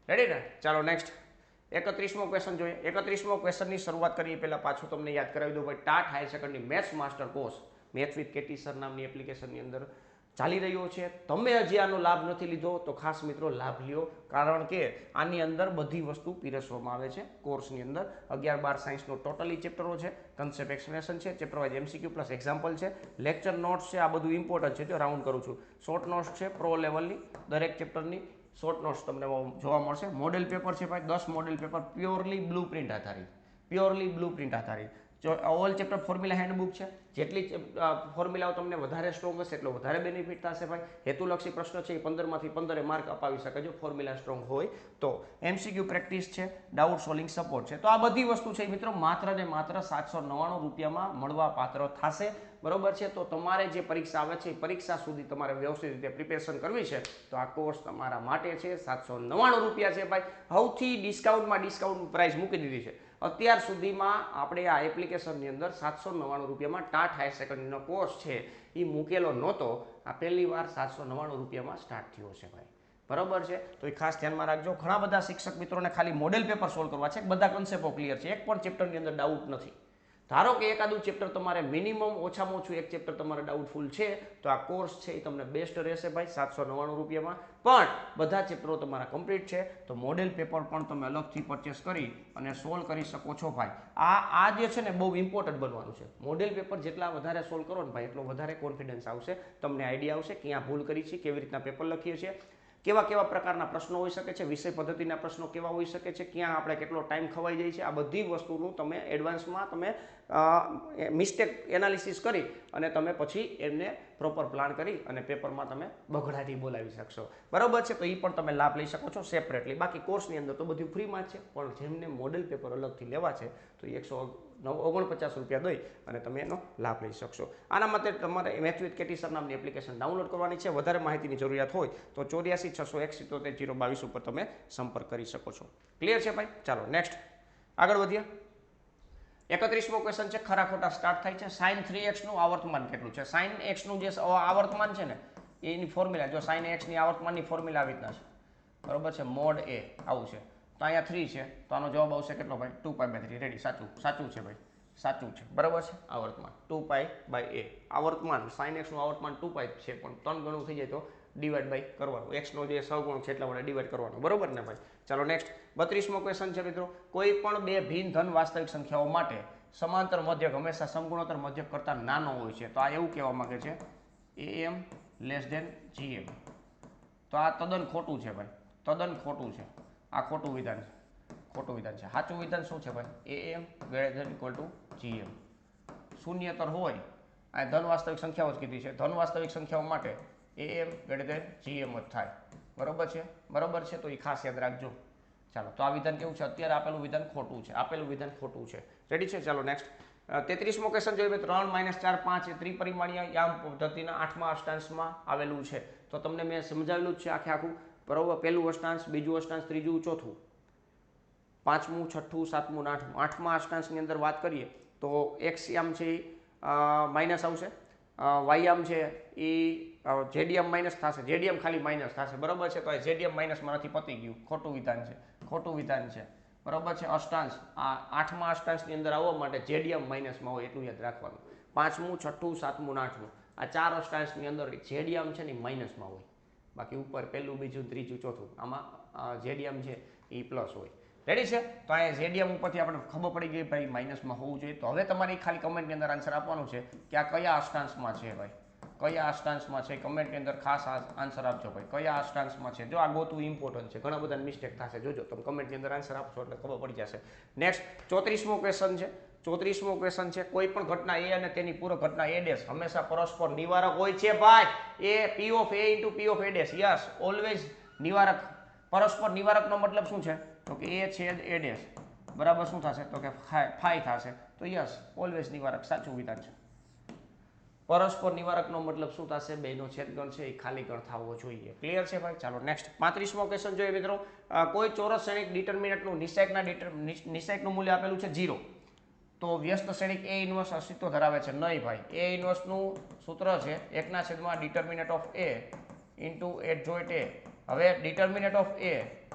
રેડી ને? ચાલો નેક્સ્ટ 31મો ક્વેશ્ચન જોઈએ. 31મો ક્વેશ્ચનની શરૂઆત કરીએ પહેલા પાછું તમને યાદ કરાવી દઉં ભાઈ. TAT higher secondary maths master course math with KT sir નામની એપ્લિકેશનની અંદર ચાલી રહ્યો છે. તમે હજી આનો લાભ નથી લીધો તો ખાસ મિત્રો લાભ લ્યો, કારણ કે આની અંદર બધી વસ્તુ પીરસવામાં આવે છે કોર્સની અંદર. 11 12 સાયન્સનો ટોટલી ચેપ્ટરો છે, કન્સેપ્ટ એક્સપ્લેનેશન છે, chapter wise MCQ plus example છે, લેક્ચર નોટ્સ છે. આ બધું ઇમ્પોર્ટન્ટ છે, જો રાઉન્ડ કરું છું. શોર્ટ નોટ્સ છે પ્રો લેવલની, દરેક ચેપ્ટરની શોર્ટ નોટ્સ તમને જોવા મળશે. મોડેલ પેપર છે ભાઈ, 10 model paper purely blue print આધારિત. જો ઓલ ચેપ્ટર ફોર્મ્યુલા હેન્ડબુક છે. જેટલી ફોર્મ્યુલાઓ તમને વધારે સ્ટ્રોંગ હશે એટલો વધારે બેનિફિટ થશે ભાઈ. હેતુલક્ષી પ્રશ્ન છે એ 15 માંથી 15 માર્ક અપાવી શકે જો ફોર્મ્યુલા સ્ટ્રોંગ હોય તો. MCQ પ્રેક્ટિસ છે, ડાઉટ સોલ્વિંગ સપોર્ટ છે. તો આ બધી વસ્તુ છે મિત્રો માત્ર ને માત્ર 799 રૂપિયામાં મળવા પાત્ર થશે બરોબર છે. તો તમારે જે પરીક્ષા આવે છે એ પરીક્ષા સુધી તમારે વ્યવસ્થિત રીતે પ્રિપેરેશન કરવી છે તો આ કોર્સ તમારા માટે છે. 799 રૂપિયા છે ભાઈ. સૌથી ડિસ્કાઉન્ટ પ્રાઇસ મૂકી દીધી છે અત્યાર સુધીમાં. આપણે આ એપ્લિકેશનની અંદર 799 રૂપિયામાં ટાટ હાયર સેકન્ડરીનો કોર્સ છે એ મૂકેલો નહોતો. આ પહેલી વાર 799 રૂપિયામાં સ્ટાર્ટ થયો છે ભાઈ બરોબર છે. તો એ ખાસ ધ્યાનમાં રાખજો. ઘણા બધા શિક્ષક મિત્રોને ખાલી મોડેલ પેપર સોલ્વ કરવા છે, બધા કન્સેપ્ટો ક્લિયર છે, એક પણ ચેપ્ટરની અંદર ડાઉટ નથી. ધારો કે એકાદું ચેપ્ટર તમારે મિનિમમ ઓછામાં ઓછું એક ચેપ્ટર તમારે ડાઉટફુલ છે તો આ કોર્સ છે એ તમને બેસ્ટ રહેશે ભાઈ 799 રૂપિયામાં. પણ બધા ચેપ્ટરો તમારા કમ્પ્લીટ છે તો મોડેલ પેપર પણ તમે અલગથી પરચેસ કરી અને સોલ્વ કરી શકો છો ભાઈ. આ જે છે ને બહુ ઇમ્પોર્ટન્ટ બનવાનું છે. મોડેલ પેપર જેટલા વધારે સોલ્વ કરો ને ભાઈ એટલો વધારે કોન્ફિડન્સ આવશે, તમને આઈડિયા આવશે ક્યાં ભૂલ કરી છે, કેવી રીતના પેપર લખીએ છીએ, કેવા પ્રકારના પ્રશ્નો હોઈ શકે છે, વિષય પદ્ધતિના પ્રશ્નો કેવા હોઈ શકે છે, ક્યાં આપણે કેટલો ટાઈમ ખવાઈ જાય છે. આ બધી વસ્તુનું તમે એડવાન્સમાં તમે મિસ્ટેક એનાલિસિસ કરી અને તમે પછી એમને પ્રોપર પ્લાન કરી અને પેપરમાં તમે બગડાટી બોલાવી શકશો બરાબર છે. તો એ પણ તમે લાભ લઈ શકો છો સેપરેટલી. બાકી કોર્સની અંદર તો બધું ફ્રીમાં જ છે, પણ જેમને મોડેલ પેપર અલગથી લેવા છે તો 149 રૂપિયા દઈ અને તમે એનો લાભ લઈ શકશો. આના માટે તમારે મેથ વિથ કેટી સર નામની એપ્લિકેશન ડાઉનલોડ કરવાની છે. વધારે માહિતીની જરૂરિયાત હોય તો 84 601 022 ઉપર તમે સંપર્ક કરી શકો છો. ક્લિયર છે ભાઈ? ચાલો નેક્સ્ટ આગળ વધીએ. 31મો ક્વેશ્ચન છે, ખરા ખોટા સ્ટાર્ટ થાય છે. sin 3x નું આવર્તમાન કેટલું છે? sin x નું જે આવર્તમાન છે ને એની ફોર્મ્યુલા, જો sin x ની આવર્તમાનની ફોર્મ્યુલા આવી રીતના છે બરોબર છે, મોડ a આવું છે. તો અહીંયા 3 છે તો આનો જવાબ આવશે કેટલો ભાઈ? 2π/3. રેડી? સાચું છે ભાઈ, સાચું છે બરાબર છે. આવર્તમાન 2π/a. આવર્તમાન sin x નું આવર્તમાન 2π છે, પણ 3 ગણું થઈ જાય તો ડિવાઈડ બાય કરવાનું. x નો જે સહગુણક છે એટલા વડે ડિવાઈડ કરવાનું બરોબર ને ભાઈ? ચાલો નેક્સ્ટ 32મો ક્વેશ્ચન છે મિત્રો. કોઈ પણ બે ભિન્ન ધન વાસ્તવિક સંખ્યાઓ માટે સમાંતર મધ્યક હંમેશા સમગુણોત્તર મધ્યક કરતા નાનો હોય છે. તો આ એવું કહેવા માંગે છે am લેસ ધેન gm. તો આ તદ્દન ખોટું છે ભાઈ, તદ્દન ખોટું છે. આ ખોટું વિધાન છે. સાચું વિધાન શું છે ભાઈ? am greater than equal to gm. શૂન્યતર હોય આ ધન વાસ્તવિક સંખ્યાઓ જ કીધી છે. ધન વાસ્તવિક સંખ્યાઓ માટે am ગ્રેટર ધેન gm જ થાય બરોબર છે. તો એ ખાસ યાદ રાખજો. ચાલો તો આ વિધાન કેવું છે? અત્યારે આપેલું વિધાન ખોટું છે. રેડી છે? ચાલો નેક્સ્ટ 33મો ક્વેશ્ચન જોઈએ. 3 - 4 5 એ ત્રિપરિમાણીય યામ પદ્ધતિના 8મા અષ્ટાંશમાં આવેલું છે. તો તમને મેં સમજાવેલું જ છે આખું બરોબર. પહેલું અષ્ટાંશ, બીજું અષ્ટાંશ, ત્રીજું, ચોથું, પાંચમું, છઠ્ઠું, સાતમું, આઠમું. 8મા અષ્ટાંશની અંદર વાત કરીએ તો x યામ છે એ માઇનસ આવશે, y યામ છે એ જેડીએમ માઇનસ થશે, જેડીએમ ખાલી માઇનસ થશે બરોબર છે. તો આ જેડીએમ માઇનસમાં નથી, પતી ગયું. ખોટું વિધાન છે. બરાબર છે. અષ્ટાંશ આ 8મા અષ્ટાંશની અંદર આવવા માટે જેડિયમ માઇનસમાં હોય એટલું યાદ રાખવાનું. 5મું 6ઠું 7મું ને 8મું આ 4 અષ્ટાંશની અંદર જેડિયમ છે ને માઇનસમાં હોય. બાકી ઉપર પહેલું બીજું ત્રીજું ચોથું આમાં જેડિયમ છે એ પ્લસ હોય. રેડી છે. તો અહીંયા જેડિયમ ઉપરથી આપણે ખબર પડી ગઈ ભાઈ માઇનસમાં હોવું જોઈએ. તો હવે તમારી ખાલી કમેન્ટની અંદર આન્સર આપવાનું છે કે આ કયા અષ્ટાંશમાં છે ભાઈ, કયા અષ્ટાંશમાં છે. કમેન્ટની અંદર ખાસ આન્સર આપજો ભાઈ, કયા અષ્ટાંશમાં છે. જો આ ગોતવું ઇમ્પોર્ટન્ટ છે, ઘણા બધા મિસ્ટેક થશે. જોજો તમે કમેન્ટની અંદર આન્સર આપશો એટલે ખબર પડી જશે. નેક્સ્ટ 34મો ક્વેશ્ચન છે. 34મો ક્વેશ્ચન છે. કોઈ પણ ઘટના એ અને તેની પૂરક ઘટના એ ડેશ હંમેશા પરસ્પર નિવારક હોય છે ભાઈ. A P of A into P of A dash, yes always નિવારક. પરસ્પર નિવારકનો મતલબ શું છે? તો કે એ છેદ એ ડેશ બરાબર શું થશે? તો કે ફાઈ થશે. તો યસ ઓલવેઝ નિવારક સાચું વિધાન છે. પરસ્પર નિવારકનો મતલબ શું થશે? બેનો છેદગણ છે એ ખાલી ગણ થવો જોઈએ. ક્લિયર છે ભાઈ? ચાલો નેક્સ્ટ 35મો ક્વેશ્ચન જોઈએ મિત્રો. કોઈ ચોરસ શ્રેણિક ડિટર્મિનન્ટનું નિશ્ચાયકનું મૂલ્ય આપેલું છે 0. તો વ્યસ્ત શ્રેણિક એ ઇન્વર્સ અસ્તિત્વ ધરાવે છે? નહીં ભાઈ. એ ઇન્વર્સનું સૂત્ર છે 1/, determinant of A into adjoint A. હવે determinant of A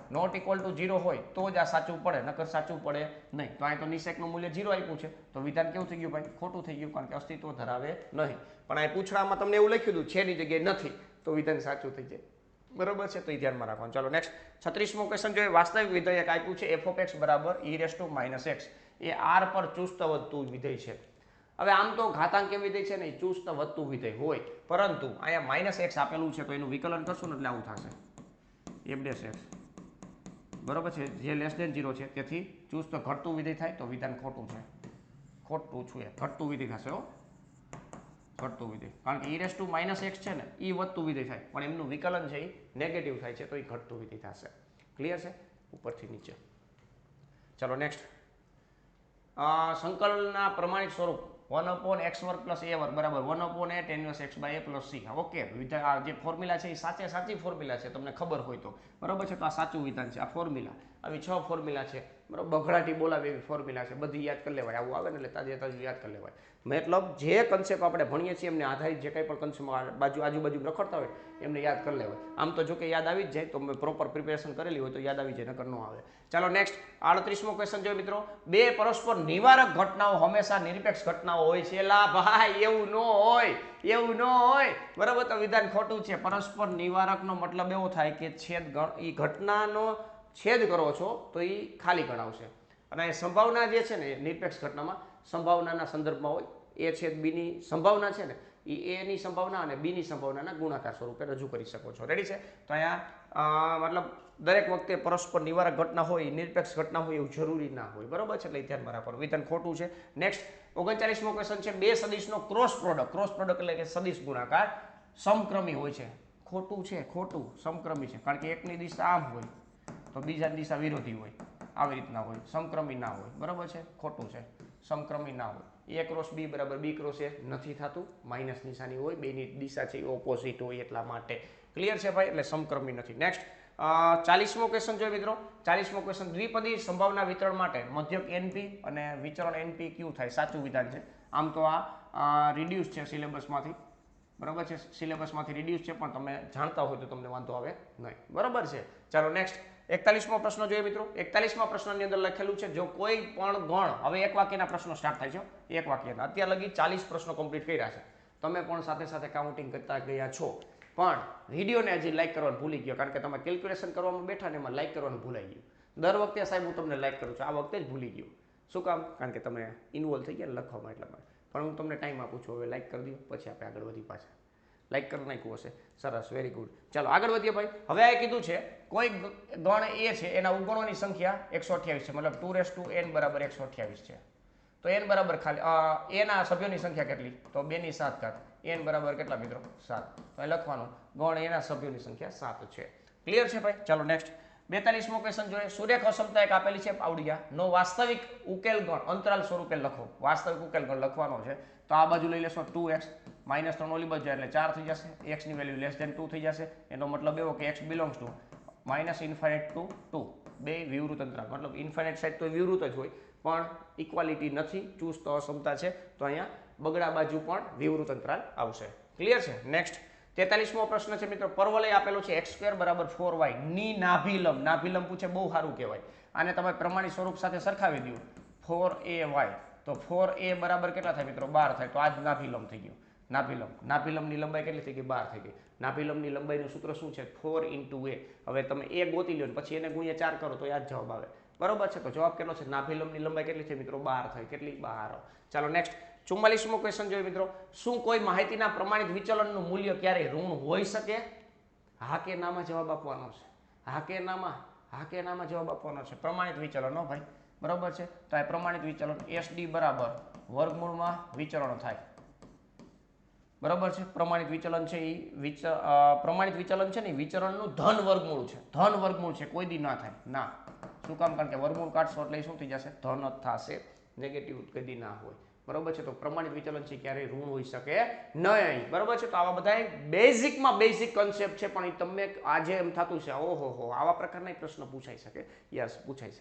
not equal to 0 હોય તો જ આ સાચું પડે, નકર સાચું પડે નહીં. તો અહીં તો નિશ્ચાયકનું મૂલ્ય 0 આપ્યું છે તો વિધાન કેવું થઈ ગયું ભાઈ? ખોટું થઈ ગયું, કારણ કે અસ્તિત્વ ધરાવે નહીં. પણ અહીં પૂછડામાં તમને એવું લખ્યું હતું છેની જગ્યાએ નથી, તો વિધાન સાચું થઈ જાય. બરોબર છે. તો એ ધ્યાનમાં રાખવાનું. ચાલો નેક્સ્ટ 36મો ક્વેશ્ચન જોઈએ. વાસ્તવિક વિધેયક આપ્યું છે f of x બરાબર e - x. એ r પર ચુસ્ત વધતું વિધેય છે. હવે આમ તો ઘાતાંકીય વિધેય છે ને ચુસ્ત વધતું વિધેય હોય, પરંતુ અહીંયા -x આપેલું છે તો એનું વિકલન કરશું ને એટલે આવું થશે f'(x). બરોબર છે. જે લેસ દેન 0 છે તેથી ચુસ્ત ઘટતું વિધેય થાય તો વિધાન ખોટું છે. ખોટું છું એ ઘટતું વિધેય થશે હો, ઘટતું વિધેય. કારણ કે e - x છે ને એ વધતું વિધેય થાય, પણ એમનું વિકલન છે એ નેગેટિવ થાય છે તો એ ઘટતું વિધેય થશે. ક્લિયર છે? ઉપરથી નીચે. ચલો નેક્સ્ટ. સંકલનના પ્રમાણિત સ્વરૂપ 1/x² + a² બરાબર 1/a tan x/a + c. Okay, આ જે ફોર્મ્યુલા છે એ સાચી ફોર્મ્યુલા છે, તમને ખબર હોય તો. બરાબર છે. તો આ સાચું વિધાન છે. આ ફોર્મ્યુલા આવી 6 ફોર્મ્યુલા છે. બરાબર, બઘડાટી બોલાવે એવી ફોર્મ્યુલા છે. બધી યાદ કરી લેવાય. આવું આવે ને એટલે તાજું યાદ કરી લેવાય. મતલબ જે કન્સેપ્ટ આપણે ભણીએ છીએ એમને આધારિત જે કંઈ પણ કન્સેપ્ટ આજુબાજુ રખડતા હોય એમને યાદ કરી લેવાય. આમ તો જો કે યાદ આવી જ જાય તો મેં પ્રોપર પ્રિપેરેશન કરેલી હોય તો યાદ આવી જાય, નકર ન આવે. ચાલો નેક્સ્ટ 38મો ક્વેશ્ચન જોઈએ મિત્રો. બે પરસ્પર નિવારક ઘટનાઓ હંમેશા નિરપેક્ષ ઘટનાઓ હોય છે. લા ભાઈ એવું ન હોય. બરાબર, તો વિધાન ખોટું છે. પરસ્પર નિવારકનો મતલબ એવો થાય કે એ ઘટનાનો છેદ કરો છો તો એ ખાલી ગણાવશે. અને સંભાવના જે છે ને નિરપેક્ષ ઘટનામાં સંભાવનાના સંદર્ભમાં હોય. એ છેદ બીની સંભાવના છે ને એ એની સંભાવના અને બીની સંભાવનાના ગુણાકાર સ્વરૂપે રજૂ કરી શકો છો. રેડી છે? તો અહીંયા મતલબ દરેક વખતે પરસ્પર નિવારક ઘટના હોય, નિરપેક્ષ ઘટના હોય એવું જરૂરી ના હોય. બરોબર છે? એટલે ધ્યાનમાં રાખવાનું. વિધાન ખોટું છે. નેક્સ્ટ 39મો ક્વેશ્ચન છે. બે સદિશનો ક્રોસ પ્રોડક્ટ એટલે કે સદિશ ગુણાકાર સમક્રમી હોય છે. ખોટું છે. ખોટું. સમક્રમી છે. કારણ કે એકની દિશા આમ હોય તો બીજાની દિશા વિરોધી હોય. આવી રીતના હોય. સમક્રમી ના હોય. બરાબર છે? ખોટું છે. સમક્રમી ના હોય. a × b બરાબર b × a નથી થતું. માઇનસ નિશાની હોય, બેની દિશા છે એ ઓપોઝિટ હોય એટલા માટે. ક્લિયર છે ભાઈ? એટલે સમક્રમી નથી. નેક્સ્ટ 40મો ક્વેશ્ચન જોઈએ મિત્રો. 40મો ક્વેશ્ચન. દ્વિપદી સંભાવના વિતરણ માટે મધ્યક NP અને વિચરણ NPQ થાય. સાચું વિધાન છે. આમ તો આ રિડ્યુસ છે સિલેબસમાંથી. બરાબર છે? સિલેબસમાંથી રિડ્યુસ છે, પણ તમે જાણતા હોય તો તમને વાંધો આવે નહીં. બરાબર છે? ચાલો નેક્સ્ટ 41મો પ્રશ્ન જોઈએ મિત્રો. 41મા પ્રશ્નની અંદર લખેલું છે જો કોઈ પણ ગણ, હવે એક વાક્યના પ્રશ્નો સ્ટાર્ટ થાય છે. એક વાક્યના અત્યાર લગી 40 પ્રશ્નો કમ્પ્લીટ કર્યા છે. તમે પણ સાથે સાથે કાઉન્ટિંગ કરતા ગયા છો, પણ વિડીયોને હજી લાઈક કરવાનું ભૂલી ગયો, કારણ કે તમે કેલ્ક્યુલેશન કરવામાં બેઠા ને એમાં લાઈક કરવાનું ભૂલાઈ ગયું. દર વખતે સાહેબ હું તમને લાઈક કરું છું, આ વખતે જ ભૂલી ગયો. શું કામ? કારણ કે તમે ઇન્વોલ્વ થઈ ગયા લખવામાં એટલા માટે. પણ હું તમને ટાઈમ આપું છું. હવે લાઈક કરી દો, પછી આપણે આગળ વધી પાછા. લાઈક કરી નાખ્યું હશે. સરસ, વેરી ગુડ. ચાલો આગળ વધીએ ભાઈ. હવે આ કીધું છે કોઈ ગણ એ છે એના ઉગણોની સંખ્યા 128 છે. મતલબ 2n બરાબર 128 છે. તો n બરાબર ખાલી એના સભ્યોની સંખ્યા કેટલી? તો 2/7. n બરાબર કેટલા મિત્રો? 7. તો લખવાનું ગણ એના સભ્યોની સંખ્યા 7 છે. ક્લિયર છે ભાઈ? ચાલો નેક્સ્ટ 42મો ક્વેશ્ચન જોઈએ. સુરેખ અસમતા એક આપેલી છે આવડિયા નો વાસ્તવિક ઉકેલ ગણ અંતરાલ સ્વરૂપે લખો. વાસ્તવિક ઉકેલ ગણ લખવાનો છે. તો આ બાજુ લઈ લેશો 2x -3 ઓલી બાજુ એટલે 4 થઈ જશે. x ની વેલ્યુ <2 થઈ જશે. એનો મતલબ એવો કે x બિલોંગ્સ ટુ -∞ ટુ 2. બે વિવૃત અંતરાલ, મતલબ ઇન્ફાઇનાઇટ સાઈડ તો વિવૃત જ હોય, પણ ઇક્વાલિટી નથી, ચુસ્ત અસમતા છે. તો અહીંયા બગડા બાજુ પણ વિવૃત અંતરાલ આવશે. ક્લિયર છે? નેક્સ્ટ 43મો પ્રશ્ન છે મિત્રો, પરવલય આપેલો છે x² બરાબર 4y ની નાભિલંબ, નાભિલંબ પૂછે બહુ સારું કહેવાય. આને તમે પ્રમાણિત સ્વરૂપ સાથે સરખાવી દો 4ay, તો 4a બરાબર કેટલા થાય મિત્રો 12 થાય. તો આ જ નાભિલંબ થઈ ગયો. નાભિલંબની લંબાઈ કેટલી થઈ ગઈ 12 થઈ ગઈ. નાભિલંબની લંબાઈનું સૂત્ર શું છે 4 a. હવે તમે a ગોતી લો પછી એને ગુણ્યા 4 કરો તો આ જ જવાબ આવે. બરોબર છે. તો જવાબ કેટલો છે, નાભિલંબની લંબાઈ કેટલી છે મિત્રો 12 થઈ. કેટલી 12. ચાલો નેક્સ્ટ 44મો ક્વેશ્ચન જોઈએ મિત્રો, શું કોઈ માહિતીના પ્રમાણિત વિચલનનું મૂલ્ય ક્યારેય ઋણ હોઈ શકે? હા કે નામાં જવાબ આપવાનો છે. હા કે નામાં જવાબ આપવાનો છે. પ્રમાણિત વિચલન હો ભાઈ, બરોબર છે. તો આ પ્રમાણિત વિચલન SD બરાબર વર્ગમૂળમાં વિચરણ થાય. બરાબર છે. પ્રમાણિત વિચલન છે એ પ્રમાણિત વિચલન છે ને વિચરણનું ધન વર્ગમૂળ છે. ધન વર્ગમૂળ છે, કોઈ દી ના થાય ના. શું કામ? કારણ કે વર્ગમૂળ કાઢશો એટલે શું થઈ જશે, ધન જ થશે, નેગેટિવ કદી ના હોય. બરોબર છે. તો પ્રમાણિત વિચલન છે ક્યારેય ઋણ હોઈ શકે નહીં. બરોબર છે. તો આવા બધા બેઝિકમાં બેઝિક કન્સેપ્ટ છે, પણ એ તમને આજે એમ થતું છે ઓહો આવા પ્રકારના પ્રશ્ન પૂછાઈ શકે. યસ, પૂછાઈ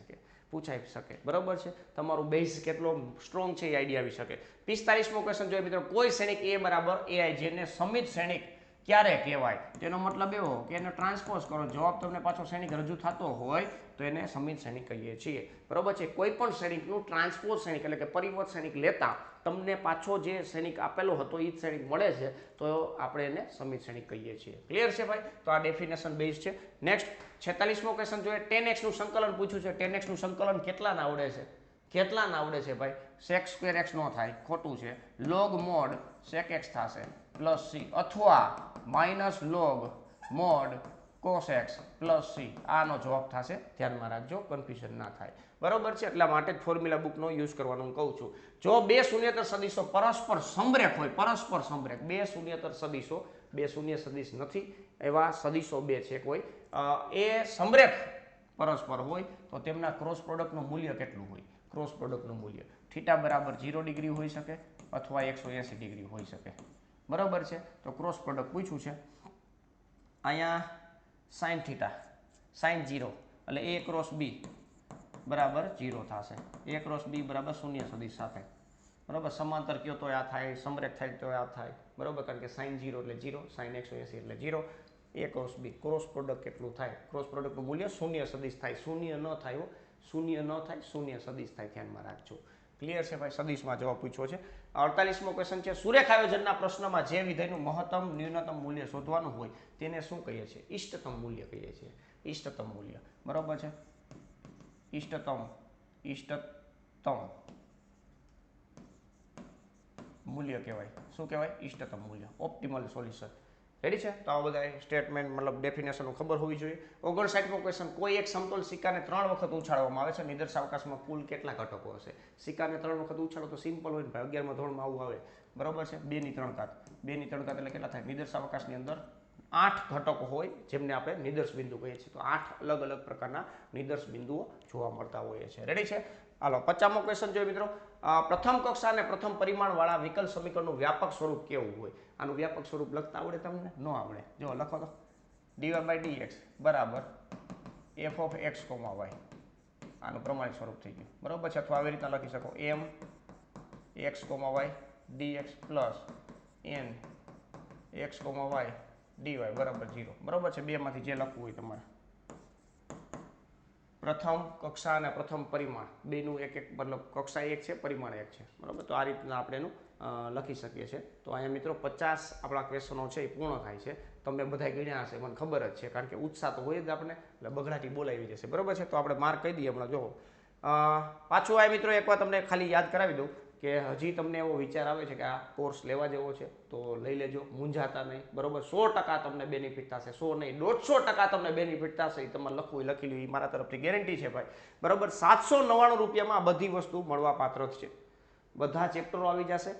શકે. બરોબર છે. તમારું બેઝ કેટલો સ્ટ્રોંગ છે એ આઈડિયા આવી શકે. 45મો ક્વેશ્ચન જોઈએ મિત્રો, કોઈ શ્રેણિક A બરાબર AI જેને સમિત શ્રેણિક ક્યારે કહેવાય? તેનો મતલબ એવો કે એને ટ્રાન્સપોઝ કરો, જવાબ તમને પાછો શ્રેણિક રજૂ થતો હોય તો એને સમિત શ્રેણિક કહીએ છીએ. બરોબર છે. કોઈ પણ શ્રેણિકનું ટ્રાન્સપોઝ શ્રેણિક એટલે કે પરિવર્ત શ્રેણિક લેતા તમને પાછો જે શ્રેણિક આપેલો હતો એ જ શ્રેણિક મળે છે તો આપણે એને સમિત શ્રેણિક કહીએ છીએ. ક્લિયર છે ભાઈ? તો આ ડેફિનેશન બેઝ છે. નેક્સ્ટ 46મો ક્વેશ્ચન જોઈએ, 10x નું સંકલન પૂછ્યું છે. 10x નું સંકલન કેટલાને આવડે છે? કેટલાને આવડે છે ભાઈ? sec² x નો થાય, ખોટું છે. log mod sec x થશે પ્લસ c, અથવા minus log mod cos x plus c. આનો જવાબ થશે. ધ્યાનમાં રાખજો, કન્ફ્યુઝન ના થાય. બરોબર છે. એટલા માટે જ ફોર્મ્યુલા બુકનો યુઝ કરવાનું હું કહું છું. જો બે શૂન્યતર સદિશો પરસ્પર સમરેખ હોય, પરસ્પર સમરેખ, બે શૂન્યતર સદિશો, બે શૂન્ય સદિશ નથી, એવા સદિશો બે છે કોઈ, એ સમરેખ પરસ્પર હોય તો તેમના ક્રોસ પ્રોડક્ટનું મૂલ્ય કેટલું હોય? ક્રોસ પ્રોડક્ટનું મૂલ્ય થીટા બરાબર 0 ડિગ્રી હોઈ શકે અથવા 180 ડિગ્રી હોઈ શકે. બરાબર છે. તો ક્રોસ પ્રોડક્ટ પૂછ્યું છે. અહીંયા સાઇન થીટા, સાઇન 0 એટલે A ક્રોસ B બરાબર 0 થશે. A ક્રોસ B બરાબર શૂન્ય સદિશ સાથે. બરાબર, સમાંતર કયો તો આ થાય, સમરેખ થાય તો આ થાય. બરાબર, કારણ કે સાઇન 0 એટલે 0, સાઇન 180 એટલે 0. A cross B cross product કેટલું થાય? ક્રોસ પ્રોડક્ટનું મૂલ્ય શૂન્ય સદિશ થાય. શૂન્ય ન થાય, શૂન્ય ન થાય, શૂન્ય સદિશ થાય. ધ્યાનમાં રાખજો. ક્લિયર છે ભાઈ? સદિશમાં જવાબ પૂછ્યો છે. 48મો ક્વેશ્ચન છે, સુરેખ આયોજનના પ્રશ્નમાં જે વિધેયનું મહત્તમ ન્યૂનતમ મૂલ્ય શોધવાનું હોય તેને શું કહીએ છીએ? ઇષ્ટતમ મૂલ્ય કહીએ છીએ. ઇષ્ટતમ મૂલ્ય. બરાબર છે. ઇષ્ટતમ મૂલ્ય કહેવાય. શું કહેવાય? ઇષ્ટતમ મૂલ્ય, ઓપ્ટિમલ સોલ્યુશન. રેડી છે? તો આ બધા સ્ટેટમેન્ટ મતલબ ડેફિનેશન ખબર હોવી જોઈએ. 59મો ક્વેશ્ચન, કોઈ એક સમતોલ સિક્કાને 3 વખત ઉછાળવામાં આવે છે, નિદર્શાવકાશમાં કુલ કેટલા ઘટકો હશે? સિક્કાને 3 વખત ઉછાળો તો સિમ્પલ હોય ને ભાઈ, 11મા ધોરણમાં આવું આવે. બરોબર છે. 2 ની 3 ઘાત, 2 ની 3 ઘાત એટલે કેટલા થાય? નિદર્શાવકાશની અંદર 8 ઘટકો હોય જેમને આપણે નિદર્શ બિંદુ કહીએ છીએ. તો 8 અલગ અલગ પ્રકારના નિદર્શ બિંદુઓ જોવા મળતા હોય છે. રેડી છે? હાલો 50મો ક્વેશ્ચન જોઈએ મિત્રો, પ્રથમ કક્ષા અને પ્રથમ પરિમાણ વાળા વિકલ સમીકરણનું વ્યાપક સ્વરૂપ કેવું હોય? આનું વ્યાપક સ્વરૂપ લખતા આવડે તમને? ન આવડે. જો લખો તો, dy/dx બરાબર f of x, y. આનું પ્રમાણિત સ્વરૂપ થઈ ગયું. બરોબર છે. અથવા આવી રીતના લખી શકો, m x, y dx plus n x, y dy બરાબર 0. બરોબર છે. બે માંથી જે લખવું હોય તમારે. પ્રથમ કક્ષા અને પ્રથમ પરિમાણ બેનું એક એક, મતલબ કક્ષા એક છે, પરિમાણ એક છે. બરાબર, તો આ રીતના આપણે એનું લખી શકીએ છીએ. તો અહીંયા મિત્રો 50 આપણા ક્વેશ્ચનો છે એ પૂર્ણ થાય છે. તમે બધા ગણ્યા હશે, મને ખબર જ છે, કારણ કે ઉત્સાહ તો હોય જ આપણે, એટલે બગડાટી બોલાવી જશે. બરાબર છે. તો આપણે માર્ક કહી દઈએ હમણાં. જો પાછું આ મિત્રો એકવાર તમને ખાલી યાદ કરાવી દઉં કે હજી તમને એવો વિચાર આવે છે કે આ કોર્સ લેવા જેવો છે તો લઈ લેજો, મૂંઝાતા નહીં. બરોબર, 100% તમને બેનિફિટ થશે. 100 નહીં, 150% તમને બેનિફિટ થશે. એ તમારે લખવું એ લખી લો, એ મારા તરફથી ગેરંટી છે ભાઈ. બરોબર, 799 રૂપિયામાં આ બધી વસ્તુ મળવા પાત્ર જ છે. બધા ચેપ્ટરો આવી જશે,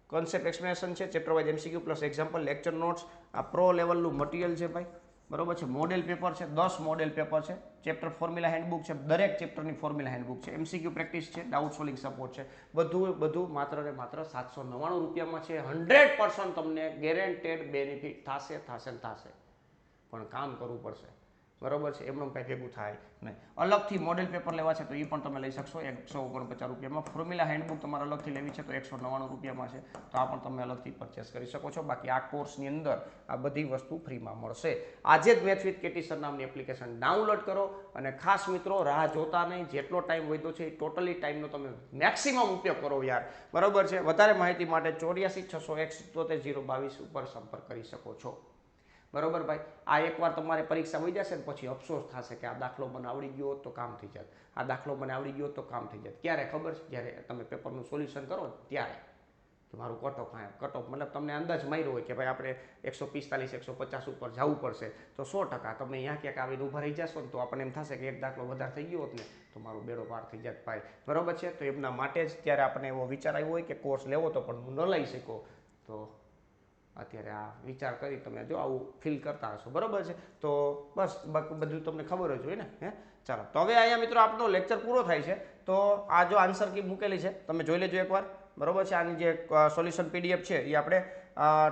કોન્સેપ્ટ એક્સપ્લેનેશન છે, chapter wise MCQ plus example, lecture notes, આ પ્રો લેવલનું મટીરિયલ છે ભાઈ. બરોબર છે. મોડેલ પેપર છે, 10 મોડેલ પેપર છે, ચેપ્ટર ફોર્મ્યુલા હેન્ડબુક છે, દરેક ચેપ્ટરની ફોર્મ્યુલા હેન્ડબુક છે, MCQ પ્રેક્ટિસ છે, ડાઉટ સોલ્વિંગ સપોર્ટ છે, બધું માત્ર ને માત્ર 799 રૂપિયામાં છે. 100% તમને ગેરંટેડ બેનિફિટ થશે. પણ કામ કરવું પડશે. બરોબર છે, એમનું કંઈ ભેગું થાય નહીં. અલગથી મોડેલ પેપર લેવા છે તો એ પણ તમે લઈ શકશો 149 રૂપિયામાં. ફોર્મ્યુલા હેન્ડબુક તમારે અલગથી લેવી છે તો 199 રૂપિયામાં છે, તો આ પણ તમે અલગથી પરચેસ કરી શકો છો. બાકી આ કોર્સની અંદર આ બધી વસ્તુ ફ્રીમાં મળશે. આજે જ મેથ વિથ કેટી સર નામની એપ્લિકેશન ડાઉનલોડ કરો અને ખાસ મિત્રો રાહ જોતા નહીં, જેટલો ટાઈમ વધ્યો છે એ ટોટલી ટાઈમનો તમે મેક્સિમમ ઉપયોગ કરો યાર, બરોબર છે. વધારે માહિતી માટે 84 601 77 022 ઉપર સંપર્ક કરી શકો છો. બરોબર ભાઈ, આ એકવાર તમારે પરીક્ષા વહી જશે ને પછી અફસોસ થશે કે આ દાખલો મને આવડી ગયો તો કામ થઈ જાય, આ દાખલો મને આવડી ગયો તો કામ થઈ જાય. ક્યારે ખબર છે? જ્યારે તમે પેપરનું સોલ્યુશન કરો ત્યારે કે મારું કટઓફ મતલબ તમને અંદાજ માર્યો હોય કે ભાઈ આપણે 145 150 ઉપર જવું પડશે, તો 100% તમે અહીંયા ક્યાંક આવીને ઊભા રહી જશો ને તો આપણને એમ થશે કે એક દાખલો વધારે થઈ ગયો હોત ને તો મારો બેડો પાર થઈ જાય ભાઈ, બરોબર છે. તો એમના માટે જ ત્યારે આપણને એવો વિચાર આવ્યો હોય કે કોર્સ લેવો તો પણ હું ન લઈ શકો, તો અત્યારે આ વિચાર કરી તમે જો આવું ફીલ કરતા હશો, બરોબર છે. તો બસ બધું તમને ખબર જ હોય ને. ચાલો, તો હવે અહીંયા મિત્રો આપનો લેક્ચર પૂરો થાય છે. તો આ જો આન્સર કી મૂકેલી છે તમે જોઈ લેજો એકવાર, બરોબર છે. આની જે સોલ્યુશન પીડીએફ છે એ આપણે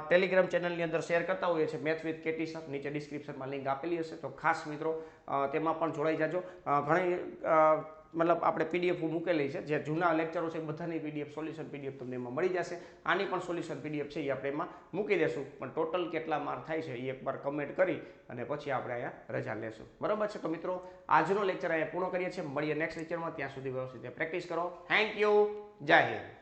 ટેલિગ્રામ ચેનલની અંદર શેર કરતા હોઈએ છીએ, મેથ વિથ કેટી સર. નીચે ડિસ્ક્રિપ્શનમાં લિંક આપેલી હશે, તો ખાસ મિત્રો તેમાં પણ જોડાઈ જાજો. ઘણી મતલબ આપણે પીડીએફ મૂકેલી છે, જે જૂના લેક્ચરો છે બધાની પીડીએફ સોલ્યુશન પીડીએફ તમને એમાં મળી જશે. આની પણ સોલ્યુશન પીડીએફ છે એ આપણે એમાં મૂકી દેશું, પણ ટોટલ કેટલા માર્ક થાય છે એ એકવાર કમેન્ટ કરી અને પછી આપણે અહીંયા રજા લેશું, બરોબર છે. તો મિત્રો આજનો લેક્ચર અહીંયા પૂર્ણ કરીએ છીએ. મળીએ નેક્સ્ટ લેક્ચરમાં, ત્યાં સુધી વ્યવસ્થિત પ્રેક્ટિસ કરો. થેન્ક યુ, જય હિન્દ.